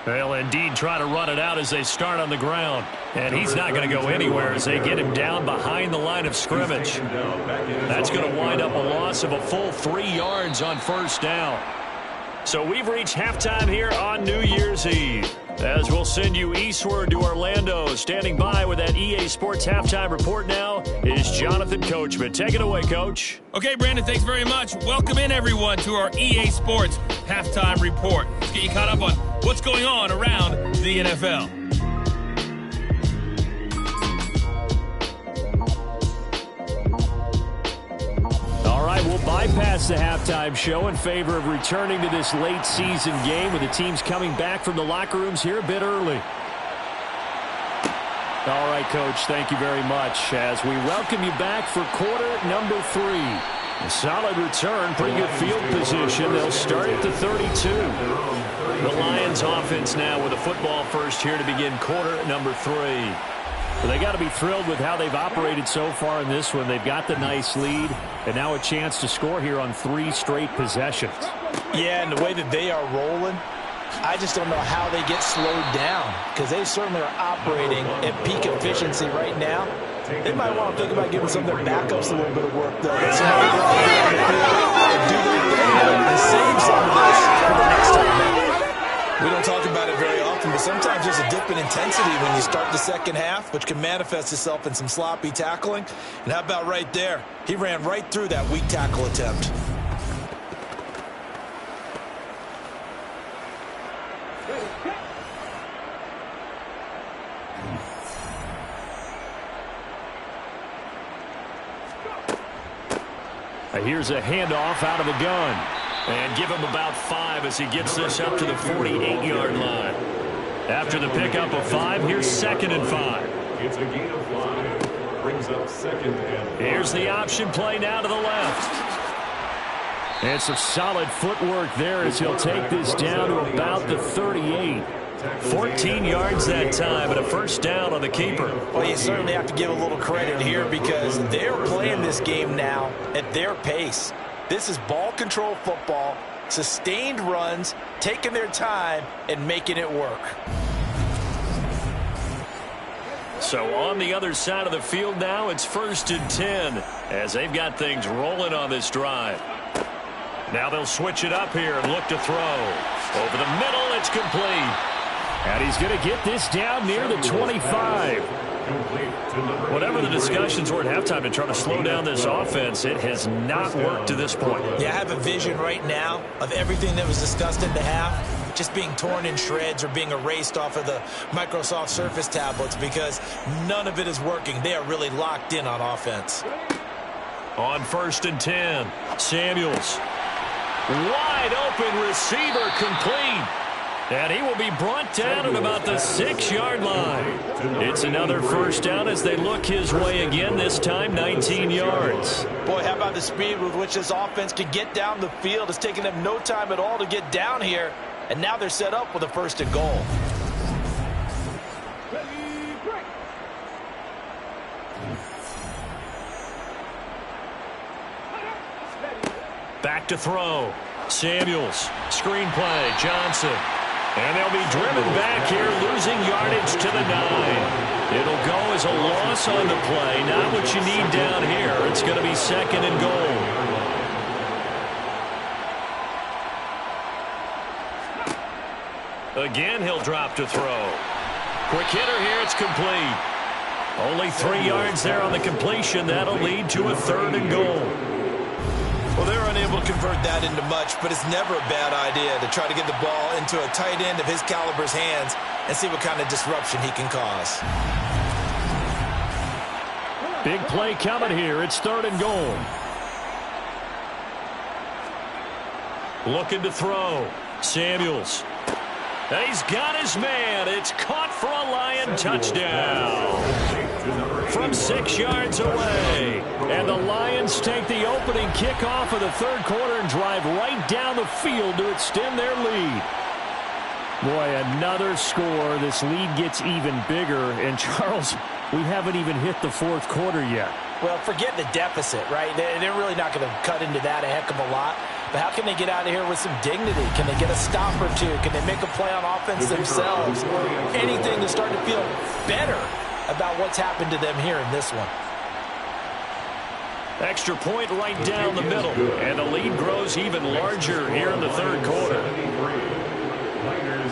They'll indeed try to run it out as they start on the ground. And he's not going to go anywhere as they get him down behind the line of scrimmage. That's going to wind up a loss of a full 3 yards on first down. So we've reached halftime here on New Year's Eve. As we'll send you eastward to Orlando. Standing by with that EA Sports Halftime Report now is Jonathan Coachman. Take it away, Coach. Okay, Brandon, thanks very much. Welcome in, everyone, to our EA Sports Halftime Report. Let's get you caught up on what's going on around the NFL. All right, we'll bypass the halftime show in favor of returning to this late season game with the teams coming back from the locker rooms here a bit early. All right, Coach, thank you very much as we welcome you back for quarter number 3. A solid return, pretty good field position. They'll start at the 32. The Lions offense now with a football first here to begin quarter number 3. Well, they got to be thrilled with how they've operated so far in this one. They've got the nice lead, and now a chance to score here on 3 straight possessions. Yeah, and the way that they are rolling, I just don't know how they get slowed down because they certainly are operating at peak efficiency right now. They might want to think about giving some of their backups a little bit of work, though. Let's see how they go out on the field and do their thing and save some of this for the next time. We don't talk about it very often, but sometimes there's a dip in intensity when you start the second half, which can manifest itself in some sloppy tackling. And how about right there? He ran right through that weak tackle attempt. Here's a handoff out of the gun. And give him about 5 as he gets this up to the 48-yard line. After the pickup of 5, here's 2nd and 5. It's a gain of 5. Brings up 2nd and 5. Here's the option play now to the left. And some solid footwork there as he'll take this down to about the 38. 14 yards that time and a first down on the keeper. Well, you certainly have to give a little credit here because they're playing this game now at their pace. This is ball control football, sustained runs, taking their time and making it work. So on the other side of the field now, it's 1st and 10 as they've got things rolling on this drive. Now they'll switch it up here and look to throw. Over the middle, it's complete. And he's going to get this down near the 25. Whatever the discussions were at halftime to try to slow down this offense, it has not worked to this point. Yeah, I have a vision right now of everything that was discussed in the half just being torn in shreds or being erased off of the Microsoft Surface tablets because none of it is working. They are really locked in on offense. On 1st and 10, Samuels. Wide open receiver complete. And he will be brought down at about the 6-yard line. It's another first down as they look his way again, this time 19 yards. Boy, how about the speed with which this offense can get down the field? It's taken them no time at all to get down here. And now they're set up with a 1st and goal. Back to throw. Samuels. Screen play. Johnson. And they'll be driven back here, losing yardage to the 9. It'll go as a loss on the play. Not what you need down here. It's going to be 2nd and goal. Again, he'll drop to throw. Quick hitter here. It's complete. Only 3 yards there on the completion. That'll lead to a 3rd and goal. Well, they're unable to convert that into much, but it's never a bad idea to try to get the ball into a tight end of his caliber's hands and see what kind of disruption he can cause. Big play coming here. It's 3rd and goal. Looking to throw. Samuels. He's got his man. It's caught for a Lion touchdown. From 6 yards away. And the Lions take the opening kickoff of the 3rd quarter and drive right down the field to extend their lead. Boy, another score. This lead gets even bigger. And, Charles, we haven't even hit the 4th quarter yet. Well, forget the deficit, right? They're really not going to cut into that a heck of a lot. But how can they get out of here with some dignity? Can they get a stop or two? Can they make a play on offense themselves? Anything to start to feel better about what's happened to them here in this one. Extra point right down the middle. And the lead grows even larger here in the third quarter.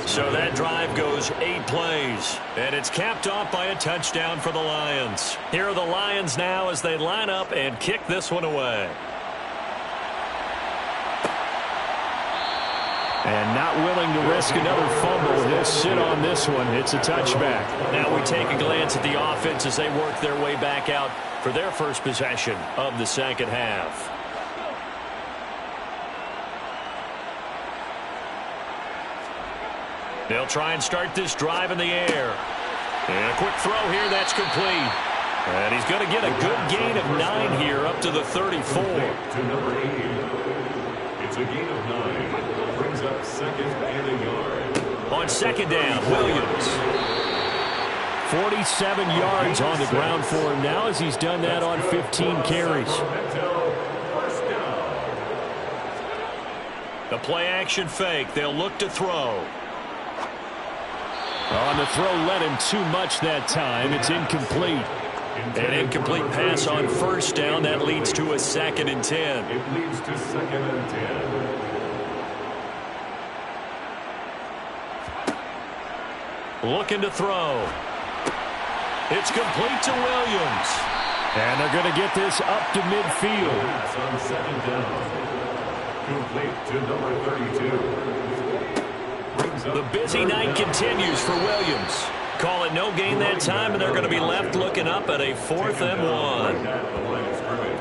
So that drive goes 8 plays. And it's capped off by a touchdown for the Lions. Here are the Lions now as they line up and kick this one away. And not willing to risk another fumble. He'll sit on this one. It's a touchback. Now we take a glance at the offense as they work their way back out for their first possession of the second half. They'll try and start this drive in the air. And a quick throw here, that's complete. And he's going to get a good gain of 9 here up to the 34. To number 80. It's a gain of 9. Brings up second and a yard. On second down, Williams. 47 yards on the ground for him now as he's done that on 15 carries. The play action fake. They'll look to throw. On the throw, led him too much that time. It's incomplete. An incomplete pass on first down. That leads to a 2nd and 10. It leads to 2nd and 10. Looking to throw. It's complete to Williams. And they're going to get this up to midfield. Pass on 2nd down. Complete to number 32. The busy night continues for Williams. Call it no gain that time, and they're going to be left looking up at a 4th and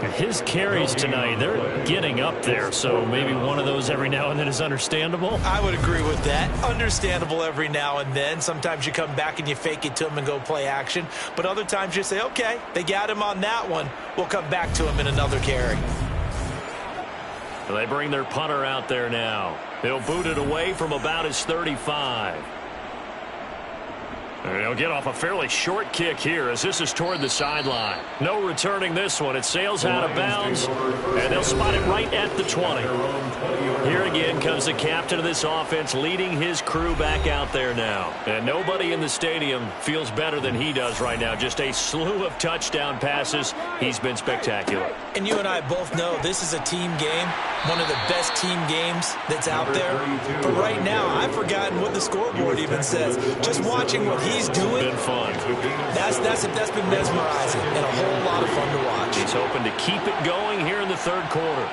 1. His carries tonight, they're getting up there, so maybe one of those every now and then is understandable. I would agree with that. Understandable every now and then. Sometimes you come back and you fake it to him and go play action. But other times you say, okay, they got him on that one. We'll come back to him in another carry. They bring their punter out there now. He'll boot it away from about his 35. And he'll get off a fairly short kick here as this is toward the sideline. No returning this one. It sails out of bounds, and they'll spot it right at the 20. Here again comes the captain of this offense leading his crew back out there now. And nobody in the stadium feels better than he does right now. Just a slew of touchdown passes. He's been spectacular. And you and I both know this is a team game, one of the best team games that's out there. But right now, I've forgotten what the scoreboard even says. Just watching what he's doing, been fun. That's been mesmerizing and a whole lot of fun to watch. He's hoping to keep it going here in the third quarter.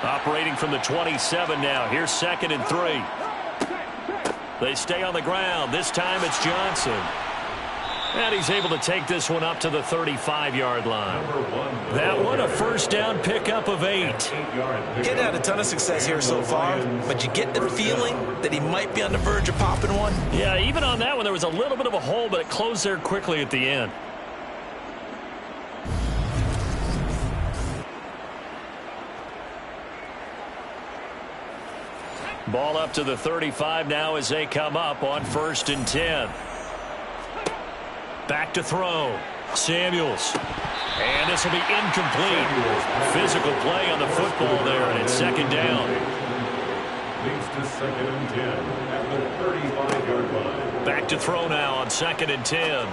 Operating from the 27 now. Here's 2nd and 3. They stay on the ground. This time it's Johnson. And he's able to take this one up to the 35-yard line. That one, a first down pickup of 8. Getting had a ton of success here so far, but you get the feeling that he might be on the verge of popping one. Yeah, even on that one, there was a little bit of a hole, but it closed there quickly at the end. Ball up to the 35 now as they come up on 1st and 10. Back to throw. Samuels. And this will be incomplete. Physical play on the football there, and it's 2nd down. Leads to 2nd and 10 at the 35-yard line. Back to throw now on 2nd and 10.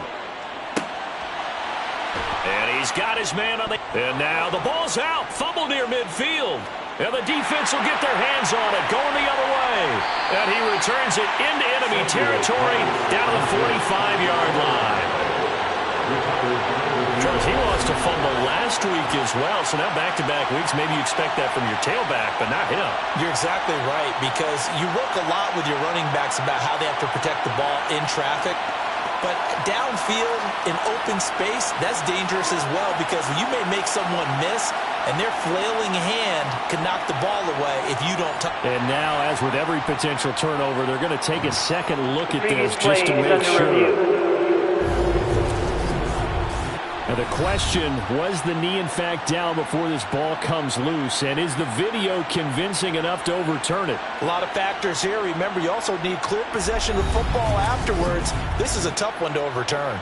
And he's got his man on the... And now the ball's out. Fumble near midfield. And the defense will get their hands on it, going the other way. And he returns it into enemy territory down to the 45-yard line. Charles, he lost a fumble last week as well, so now back-to-back weeks, maybe you expect that from your tailback, but not him. You're exactly right, because you work a lot with your running backs about how they have to protect the ball in traffic. But downfield, in open space, that's dangerous as well, because you may make someone miss, and their flailing hand can knock the ball away if you don't touch. And now, as with every potential turnover, they're going to take a second look at this just to make sure. Now the question, was the knee in fact down before this ball comes loose? And is the video convincing enough to overturn it? A lot of factors here. Remember, you also need clear possession of football afterwards. This is a tough one to overturn.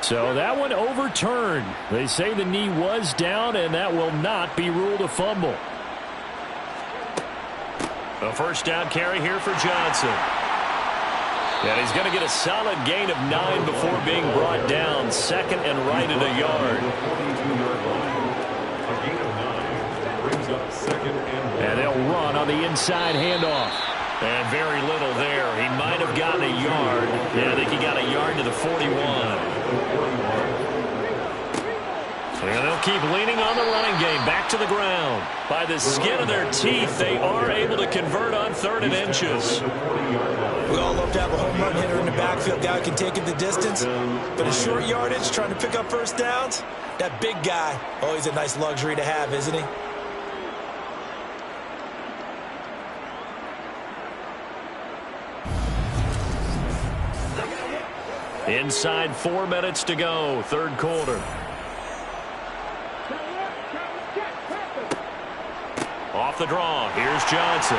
So that one overturned. They say the knee was down, and that will not be ruled a fumble. A first down carry here for Johnson. And he's going to get a solid gain of 9 before being brought down. Second and right at a yard. A gain of 9 brings up second and 1. And they'll run on the inside handoff. And very little there. He might have gotten a yard. Yeah, I think he got a yard to the 41. And they'll keep leaning on the running game. Back to the ground. By the skin of their teeth, they are able to convert on 3rd and inches. We all love to have a home run hitter in the backfield, guy who can take it the distance. But in short yardage, trying to pick up first downs, that big guy, always a nice luxury to have, isn't he? Inside 4 minutes to go, 3rd quarter. Off the draw, here's Johnson.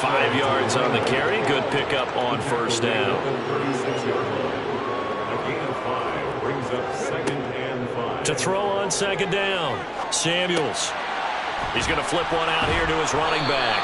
5 yards on the carry, good pickup on first down. A gain of 5 brings up second and 5. To throw on second down, Samuels. He's going to flip one out here to his running back.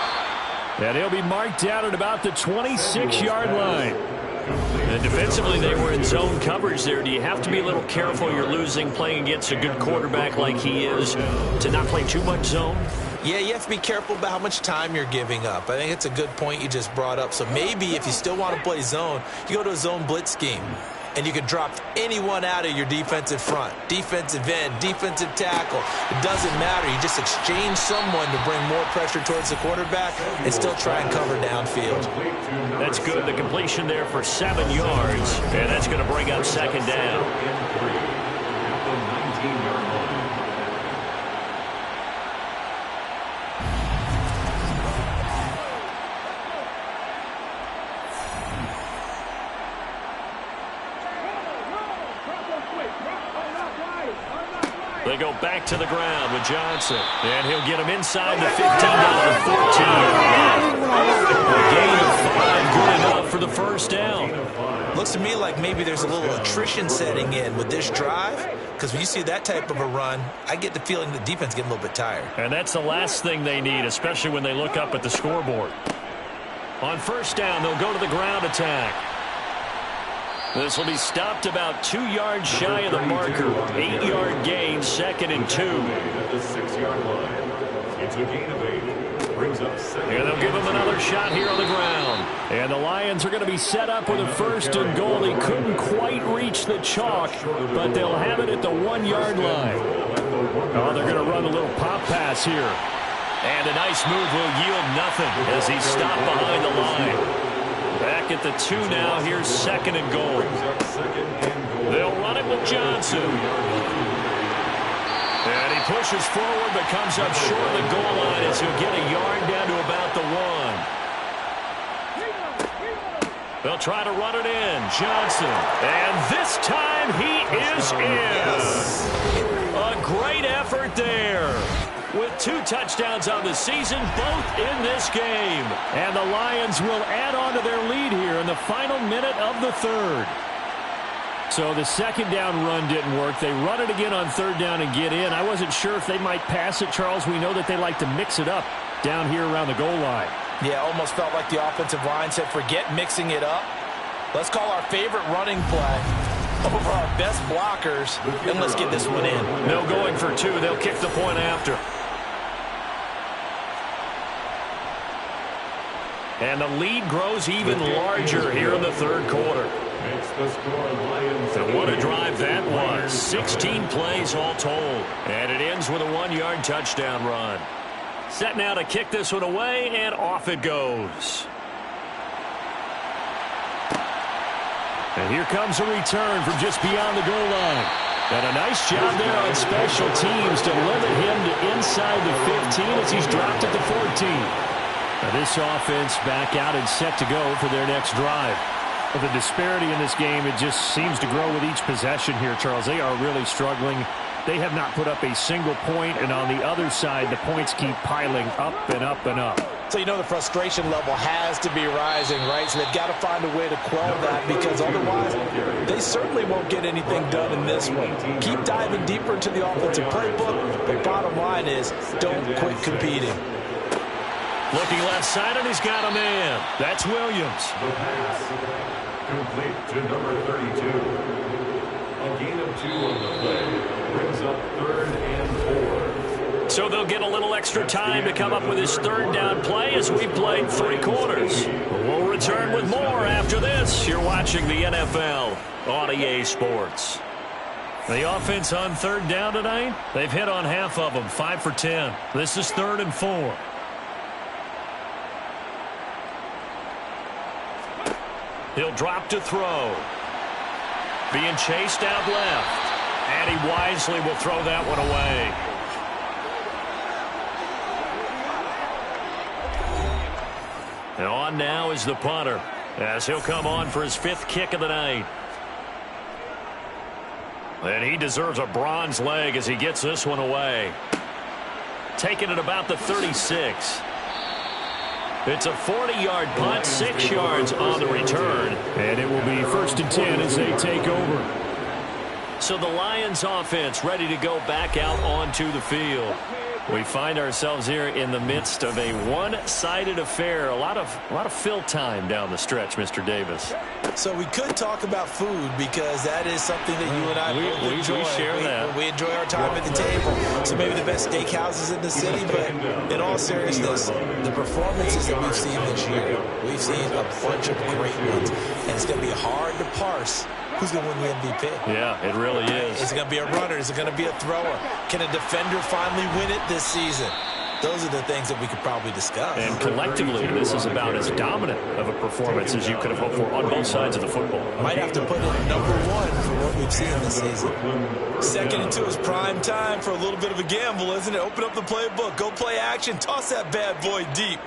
And he'll be marked down at about the 26-yard line. And defensively, they were in zone coverage there. Do you have to be a little careful you're losing playing against a good quarterback like he is to not play too much zone? Yeah, you have to be careful about how much time you're giving up. I think it's a good point you just brought up. So maybe if you still want to play zone, you go to a zone blitz scheme. And you can drop anyone out of your defensive front, defensive end, defensive tackle. It doesn't matter. You just exchange someone to bring more pressure towards the quarterback and still try and cover downfield. That's good. The completion there for 7 yards. And that's going to bring up second down. At the 19-yard line. They go back to the ground with Johnson. And he'll get him inside the 15 down to 14. A gain of 5, good enough for the first down. Looks to me like maybe there's a little attrition setting in with this drive, because when you see that type of a run, I get the feeling the defense getting a little bit tired. And that's the last thing they need, especially when they look up at the scoreboard. On first down, they'll go to the ground attack. This will be stopped about 2 yards shy of the marker. 8-yard gain, 2nd and 2. At the 6-yard line. It's a gain of 8. Brings up second. And they'll give him another shot here on the ground. And the Lions are going to be set up with a 1st and goal. They couldn't quite reach the chalk, but they'll have it at the 1-yard line. Oh, they're going to run a little pop pass here. And a nice move will yield nothing as he's stopped behind the line. Back at the 2 now. Here's 2nd and goal. They'll run it with Johnson. And he pushes forward but comes up short of the goal line as he'll get a yard down to about the 1. They'll try to run it in. Johnson. And this time he is in. A great effort there. With 2 touchdowns on the season, both in this game. And the Lions will add on to their lead here in the final minute of the 3rd. So the 2nd down run didn't work. They run it again on 3rd down and get in. I wasn't sure if they might pass it, Charles. We know that they like to mix it up down here around the goal line. Yeah, almost felt like the offensive line said, forget mixing it up. Let's call our favorite running play over our best blockers, and let's get this one in. No going for 2. They'll kick the point after. And the lead grows even larger here in the 3rd quarter. And what a drive that was. 16 plays all told. And it ends with a 1-yard touchdown run. Set now to kick this one away, and off it goes. And here comes a return from just beyond the goal line. And a nice job there on special teams to limit him to inside the 15 as he's dropped at the 14. Now this offense back out and set to go for their next drive. Well, the disparity in this game, it just seems to grow with each possession here, Charles. They are really struggling. They have not put up a single point, and on the other side, the points keep piling up and up and up. So you know the frustration level has to be rising, right? So they've got to find a way to quell that, because otherwise they certainly won't get anything done in this one. Keep diving deeper into the offensive playbook, but bottom line is don't quit competing. Looking left side, and he's got a man. That's Williams. The pass complete to number 32. A gain of 2 on the play brings up 3rd and 4. So they'll get a little extra time to come up with his 3rd down play as we played 3 quarters. We'll return with more after this. You're watching the NFL on EA Sports. The offense on 3rd down tonight, they've hit on half of them, 5 for 10. This is 3rd and 4. He'll drop to throw. Being chased out left. And he wisely will throw that one away. And on now is the punter, as he'll come on for his 5th kick of the night. And he deserves a bronze leg as he gets this one away. Taking it about the 36. It's a 40-yard punt, 6 yards on the return. And it will be 1st and 10 as they take over. So the Lions offense ready to go back out onto the field. We find ourselves here in the midst of a one-sided affair. A lot of fill time down the stretch, Mr. Davis. So we could talk about food, because that is something that you and I both enjoy. We share that. We enjoy our time at the table. So maybe the best steakhouses in the city, but in all seriousness, the performances that we've seen this year, we've seen a bunch of great ones, and it's going to be hard to parse who's going to win the MVP. Yeah, it really is. Is it going to be a runner? Is it going to be a thrower? Can a defender finally win it this season? Those are the things that we could probably discuss. And collectively, this is about as dominant of a performance as you could have hoped for on both sides of the football. Might have to put it number 1 for what we've seen this season. 2nd and 2 is prime time for a little bit of a gamble, isn't it? Open up the playbook, go play action, toss that bad boy deep.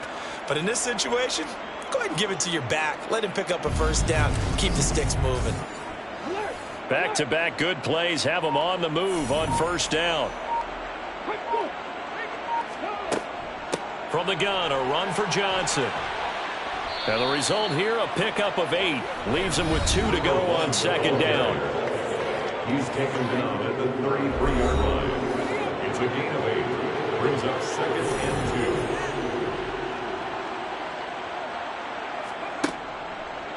But in this situation, go ahead and give it to your back. Let him pick up a 1st down. Keep the sticks moving. Back-to-back good plays have them on the move on 1st down. From the gun, a run for Johnson. And the result here, a pickup of 8. Leaves him with 2 to go on 2nd down. He's taken down at the 33-yard line. It's a gain of 8. Brings up 2nd and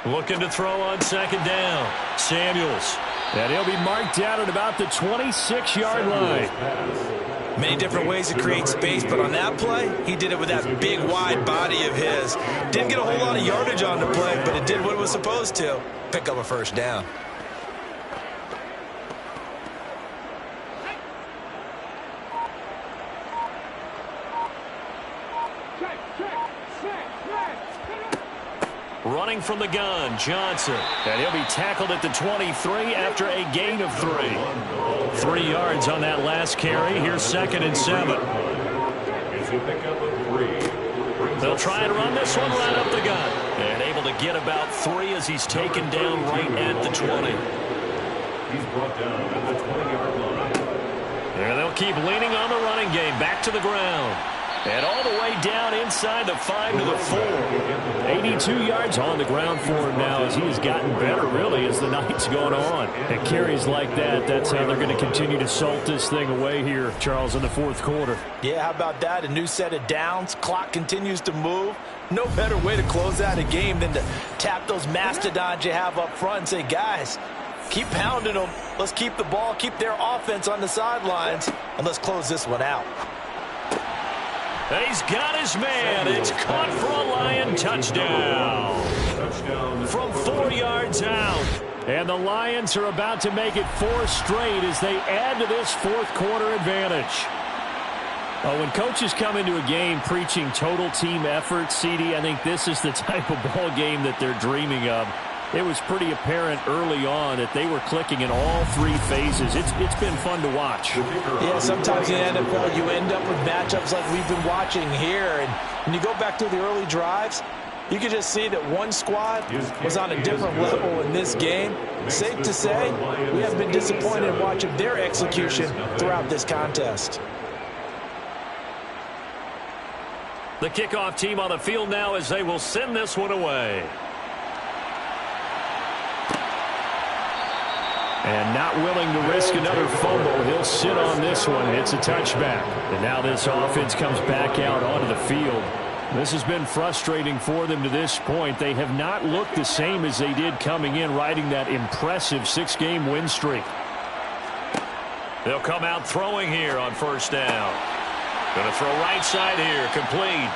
2. Looking to throw on 2nd down. Samuels. And he'll be marked down at about the 26-yard line. Many different ways to create space, but on that play, he did it with that big, wide body of his. Didn't get a whole lot of yardage on the play, but it did what it was supposed to. Pick up a 1st down. Running from the gun, Johnson. And he'll be tackled at the 23 after a gain of 3. 3 yards on that last carry. Here's 2nd and 7. They'll try and run this one right up the gut. And able to get about 3 as he's taken down right at the 20. He's brought down at the 20-yard line. And they'll keep leaning on the running game. Back to the ground. And all the way down inside the 5 to the 4. 82 yards on the ground for him now as he has gotten better, really, as the night's going on. And carries like that, that's how they're going to continue to salt this thing away here, Charles, in the 4th quarter. Yeah, how about that? A new set of downs. Clock continues to move. No better way to close out a game than to tap those mastodons you have up front and say, guys, keep pounding them. Let's keep the ball, keep their offense on the sidelines, and let's close this one out. And he's got his man. It's caught for a Lion touchdown. From 4 yards out. And the Lions are about to make it 4 straight as they add to this 4th quarter advantage. When coaches come into a game preaching total team effort, CD, I think this is the type of ball game that they're dreaming of. It was pretty apparent early on that they were clicking in all 3 phases. It's been fun to watch. Yeah, sometimes in the NFL you end up with matchups like we've been watching here. And when you go back to the early drives, you can just see that one squad was on a different level in this game. Safe to say, we have been disappointed in watching their execution throughout this contest. The kickoff team on the field now as they will send this one away. And not willing to risk another fumble. He'll sit on this one. It's a touchback. And now this offense comes back out onto the field. This has been frustrating for them to this point. They have not looked the same as they did coming in, riding that impressive 6-game win streak. They'll come out throwing here on first down. Going to throw right side here, complete.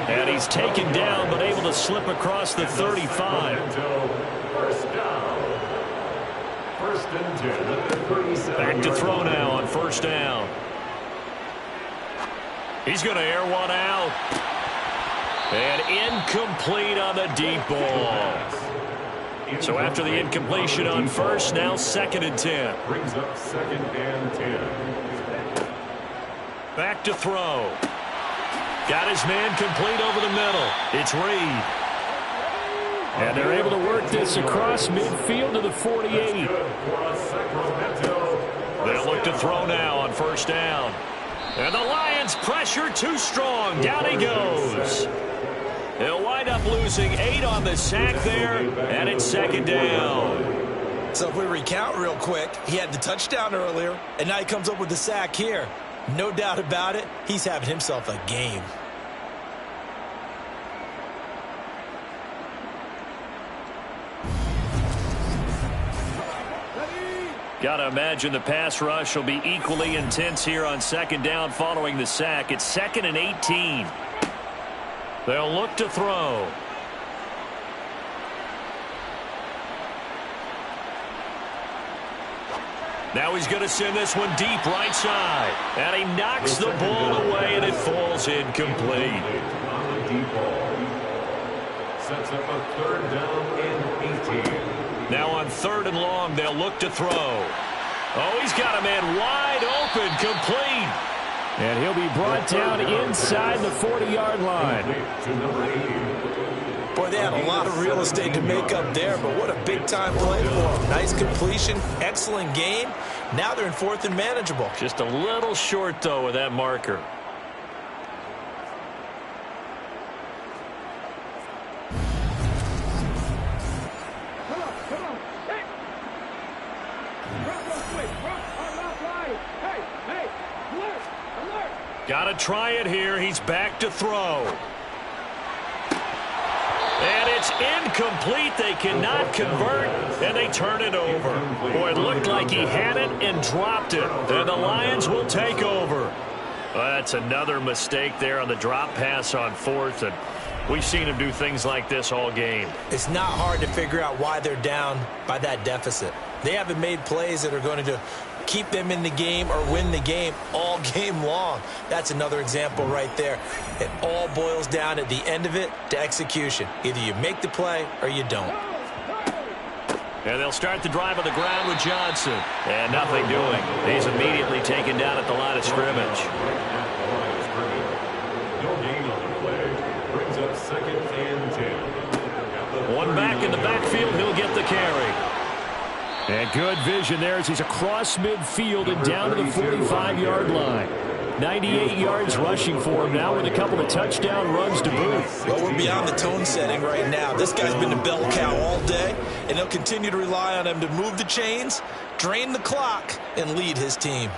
And he's taken down, but able to slip across the 35. First down. First and 10 at the 37. Back to throw now on first down. He's going to air one out. And incomplete on the deep ball. So after the incompletion on first, now 2nd and 10. Brings up 2nd and 10. Back to throw. Got his man complete over the middle. It's Reed. And they're able to work this across midfield to the 48. They'll look to throw now on first down. And the Lions pressure too strong. Down he goes. He'll wind up losing 8 on the sack there, and it's 2nd down. So if we recount real quick, he had the touchdown earlier, and now he comes up with the sack here. No doubt about it, he's having himself a game. Got to imagine the pass rush will be equally intense here on 2nd down following the sack. It's 2nd and 18. They'll look to throw. Now he's going to send this one deep right side. And he knocks the ball away, and it falls incomplete. On the deep ball. Sets up a 3rd down and 18. Now on 3rd and long, they'll look to throw. Oh, he's got a man wide open, complete. And he'll be brought down inside the 40-yard line. Boy, they had a lot of real estate to make up there, but what a big-time play for them. Nice completion, excellent game. Now they're in 4th and manageable. Just a little short, though, with that marker. Got to try it here. He's back to throw. And it's incomplete. They cannot convert, and they turn it over. Boy, it looked like he had it and dropped it. And the Lions will take over. Well, that's another mistake there on the drop pass on 4th, and we've seen him do things like this all game. It's not hard to figure out why they're down by that deficit. They haven't made plays that are going to keep them in the game or win the game all game long. That's another example right there. It all boils down at the end of it to execution. Either you make the play or you don't. And they'll start the drive on the ground with Johnson. And nothing doing. He's immediately taken down at the line of scrimmage. No gain on the play. Brings up 2nd and 10. One back in the backfield. He'll get the carry. And good vision there as he's across midfield and down to the 45-yard line. 98 yards rushing for him now with a couple of touchdown runs to boot. Well, we're beyond the tone setting right now. This guy's been the bell cow all day, and they'll continue to rely on him to move the chains, drain the clock, and lead his team.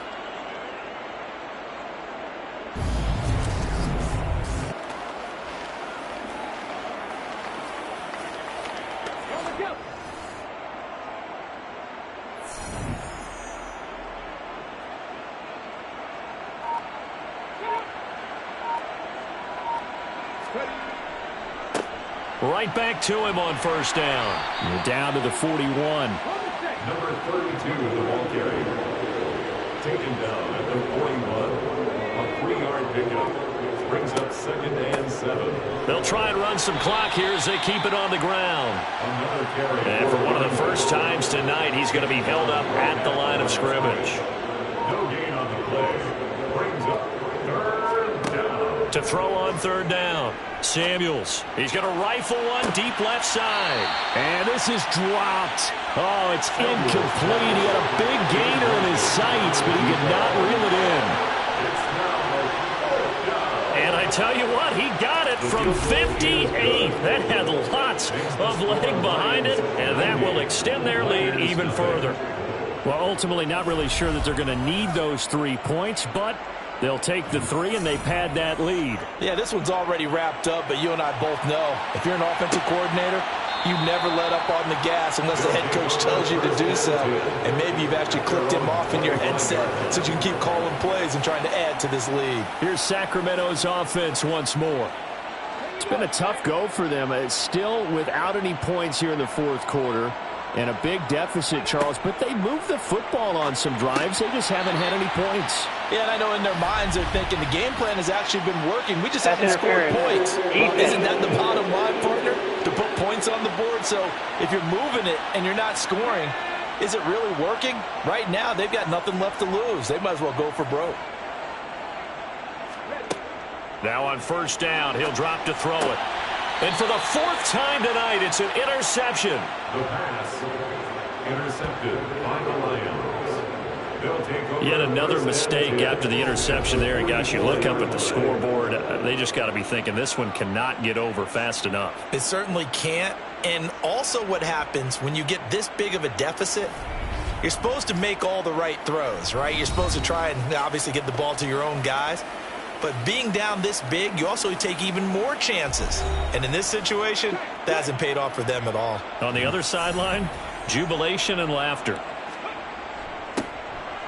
Right back to him on first down. You're down to the 41. Number 32, the ball carrier. Taken down at the 41. A 3-yard pickup. Brings up 2nd and 7. They'll try and run some clock here as they keep it on the ground. Another carry. And for one of the first times tonight, he's going to be held up at the line of scrimmage. No gain on the play. Brings up 3rd down. To throw on 3rd down. Samuels. He's going to rifle one deep left side. And this is dropped. Oh, it's incomplete. He had a big gainer in his sights, but he could not reel it in. And I tell you what, he got it from 58. That had lots of leg behind it, and that will extend their lead even further. Well, ultimately not really sure that they're going to need those 3 points, but they'll take the 3 and they pad that lead. Yeah, this one's already wrapped up, but you and I both know if you're an offensive coordinator, you never let up on the gas unless the head coach tells you to do so. And maybe you've actually clicked him off in your headset so you can keep calling plays and trying to add to this lead. Here's Sacramento's offense once more. It's been a tough go for them. It's still without any points here in the fourth quarter. And a big deficit, Charles, but they moved the football on some drives. They just haven't had any points. Yeah, and I know in their minds they're thinking the game plan has actually been working. We just haven't scored points. Well, isn't that the bottom line, partner? To put points on the board. So if you're moving it and you're not scoring, is it really working? Right now, they've got nothing left to lose. They might as well go for broke. Now on first down, he'll drop to throw it. And for the 4th time tonight, it's an interception. The pass intercepted by the Lions. They'll take over. Yet another mistake after the interception there. And gosh, you look up at the scoreboard, they just got to be thinking this one cannot get over fast enough. It certainly can't. And also what happens when you get this big of a deficit, you're supposed to make all the right throws, right? You're supposed to try and obviously get the ball to your own guys. But being down this big, you also take even more chances. And in this situation, that hasn't paid off for them at all. On the other sideline, jubilation and laughter.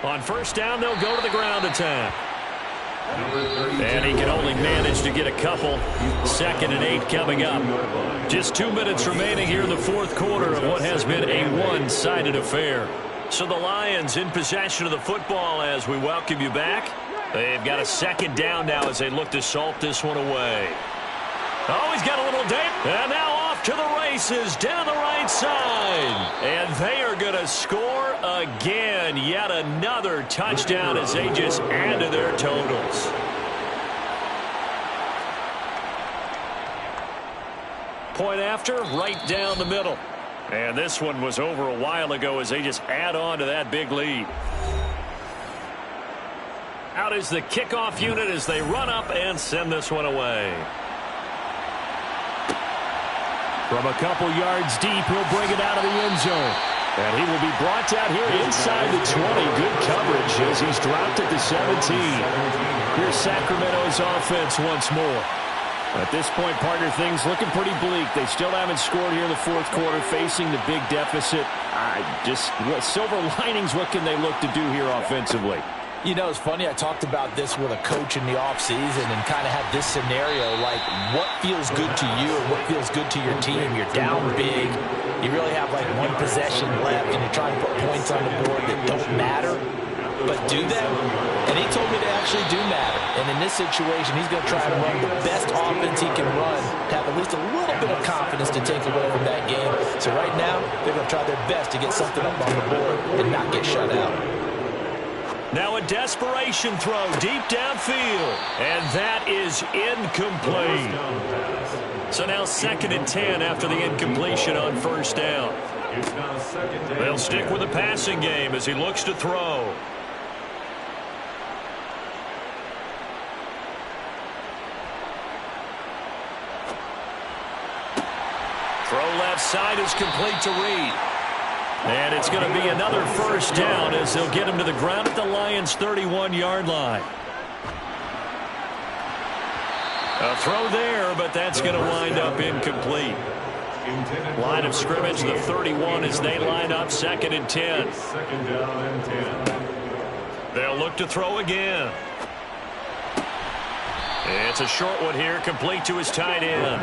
On first down, they'll go to the ground attack. And he can only manage to get a couple. 2nd and 8 coming up. Just 2 minutes remaining here in the fourth quarter of what has been a one-sided affair. So the Lions in possession of the football as we welcome you back. They've got a 2nd down now as they look to salt this one away. Oh, he's got a little dip. And now off to the races down the right side. And they are going to score again. Yet another touchdown as they just add to their totals. Point after, right down the middle. And this one was over a while ago as they just add on to that big lead. Out is the kickoff unit as they run up and send this one away. From a couple yards deep, he'll bring it out of the end zone. And he will be brought down here inside the 20. Good coverage as he's dropped at the 17. Here's Sacramento's offense once more. At this point, partner, things looking pretty bleak. They still haven't scored here in the fourth quarter, facing the big deficit. Silver linings, what can they look to do here offensively? You know, it's funny, I talked about this with a coach in the offseason and kind of had this scenario, like what feels good to you and what feels good to your team. You're down big. You really have like one possession left and you're trying to put points on the board that don't matter. But do them? And he told me they actually do matter. And in this situation, he's going to try and run the best offense he can run to have at least a little bit of confidence to take away from that game. So right now, they're going to try their best to get something up on the board and not get shut out. Now a desperation throw deep downfield. And that is incomplete. So now 2nd and 10 after the incompletion on first down. They'll stick with the passing game as he looks to throw. Throw left side is complete to Reed. And it's going to be another first down as they'll get him to the ground at the Lions' 31-yard line. A throw there, but that's going to wind up incomplete. Line of scrimmage, the 31 as they line up 2nd and 10. 2nd down and 10. They'll look to throw again. It's a short one here, complete to his tight end.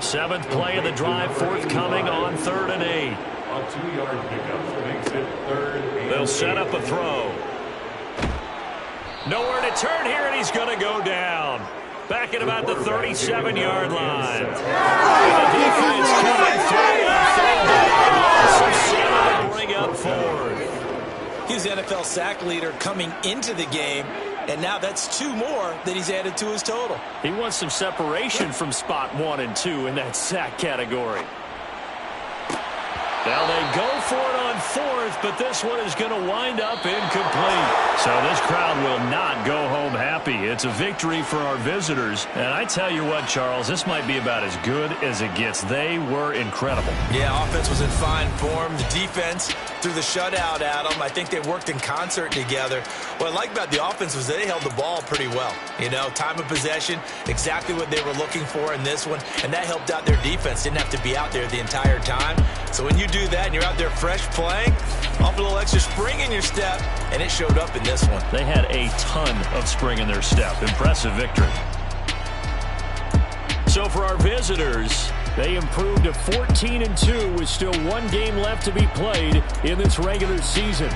7th play of the drive, forthcoming on 3rd and 8. A 2-yard pickup makes it 3rd and 8. They'll set up a throw. Nowhere to turn here, and he's going to go down. Back at about the 37-yard line. And the defense coming through. So 7 to bring up 4th. He's the NFL sack leader coming into the game, and now that's 2 more that he's added to his total. He wants some separation from spot 1 and 2 in that sack category. Now they go for it on fourth, but this one is going to wind up incomplete. So this crowd will not go home happy. It's a victory for our visitors. And I tell you what, Charles, this might be about as good as it gets. They were incredible. Yeah, offense was in fine form. The defense threw the shutout at them. I think they worked in concert together. What I like about the offense was they held the ball pretty well. You know, time of possession, exactly what they were looking for in this one, and that helped out their defense. Didn't have to be out there the entire time. So when you do that and you're out there fresh playing, off a little extra spring in your step, and it showed up in this one. They had a ton of spring in their step. Impressive victory. So for our visitors, they improved to 14-2 with still one game left to be played in this regular season.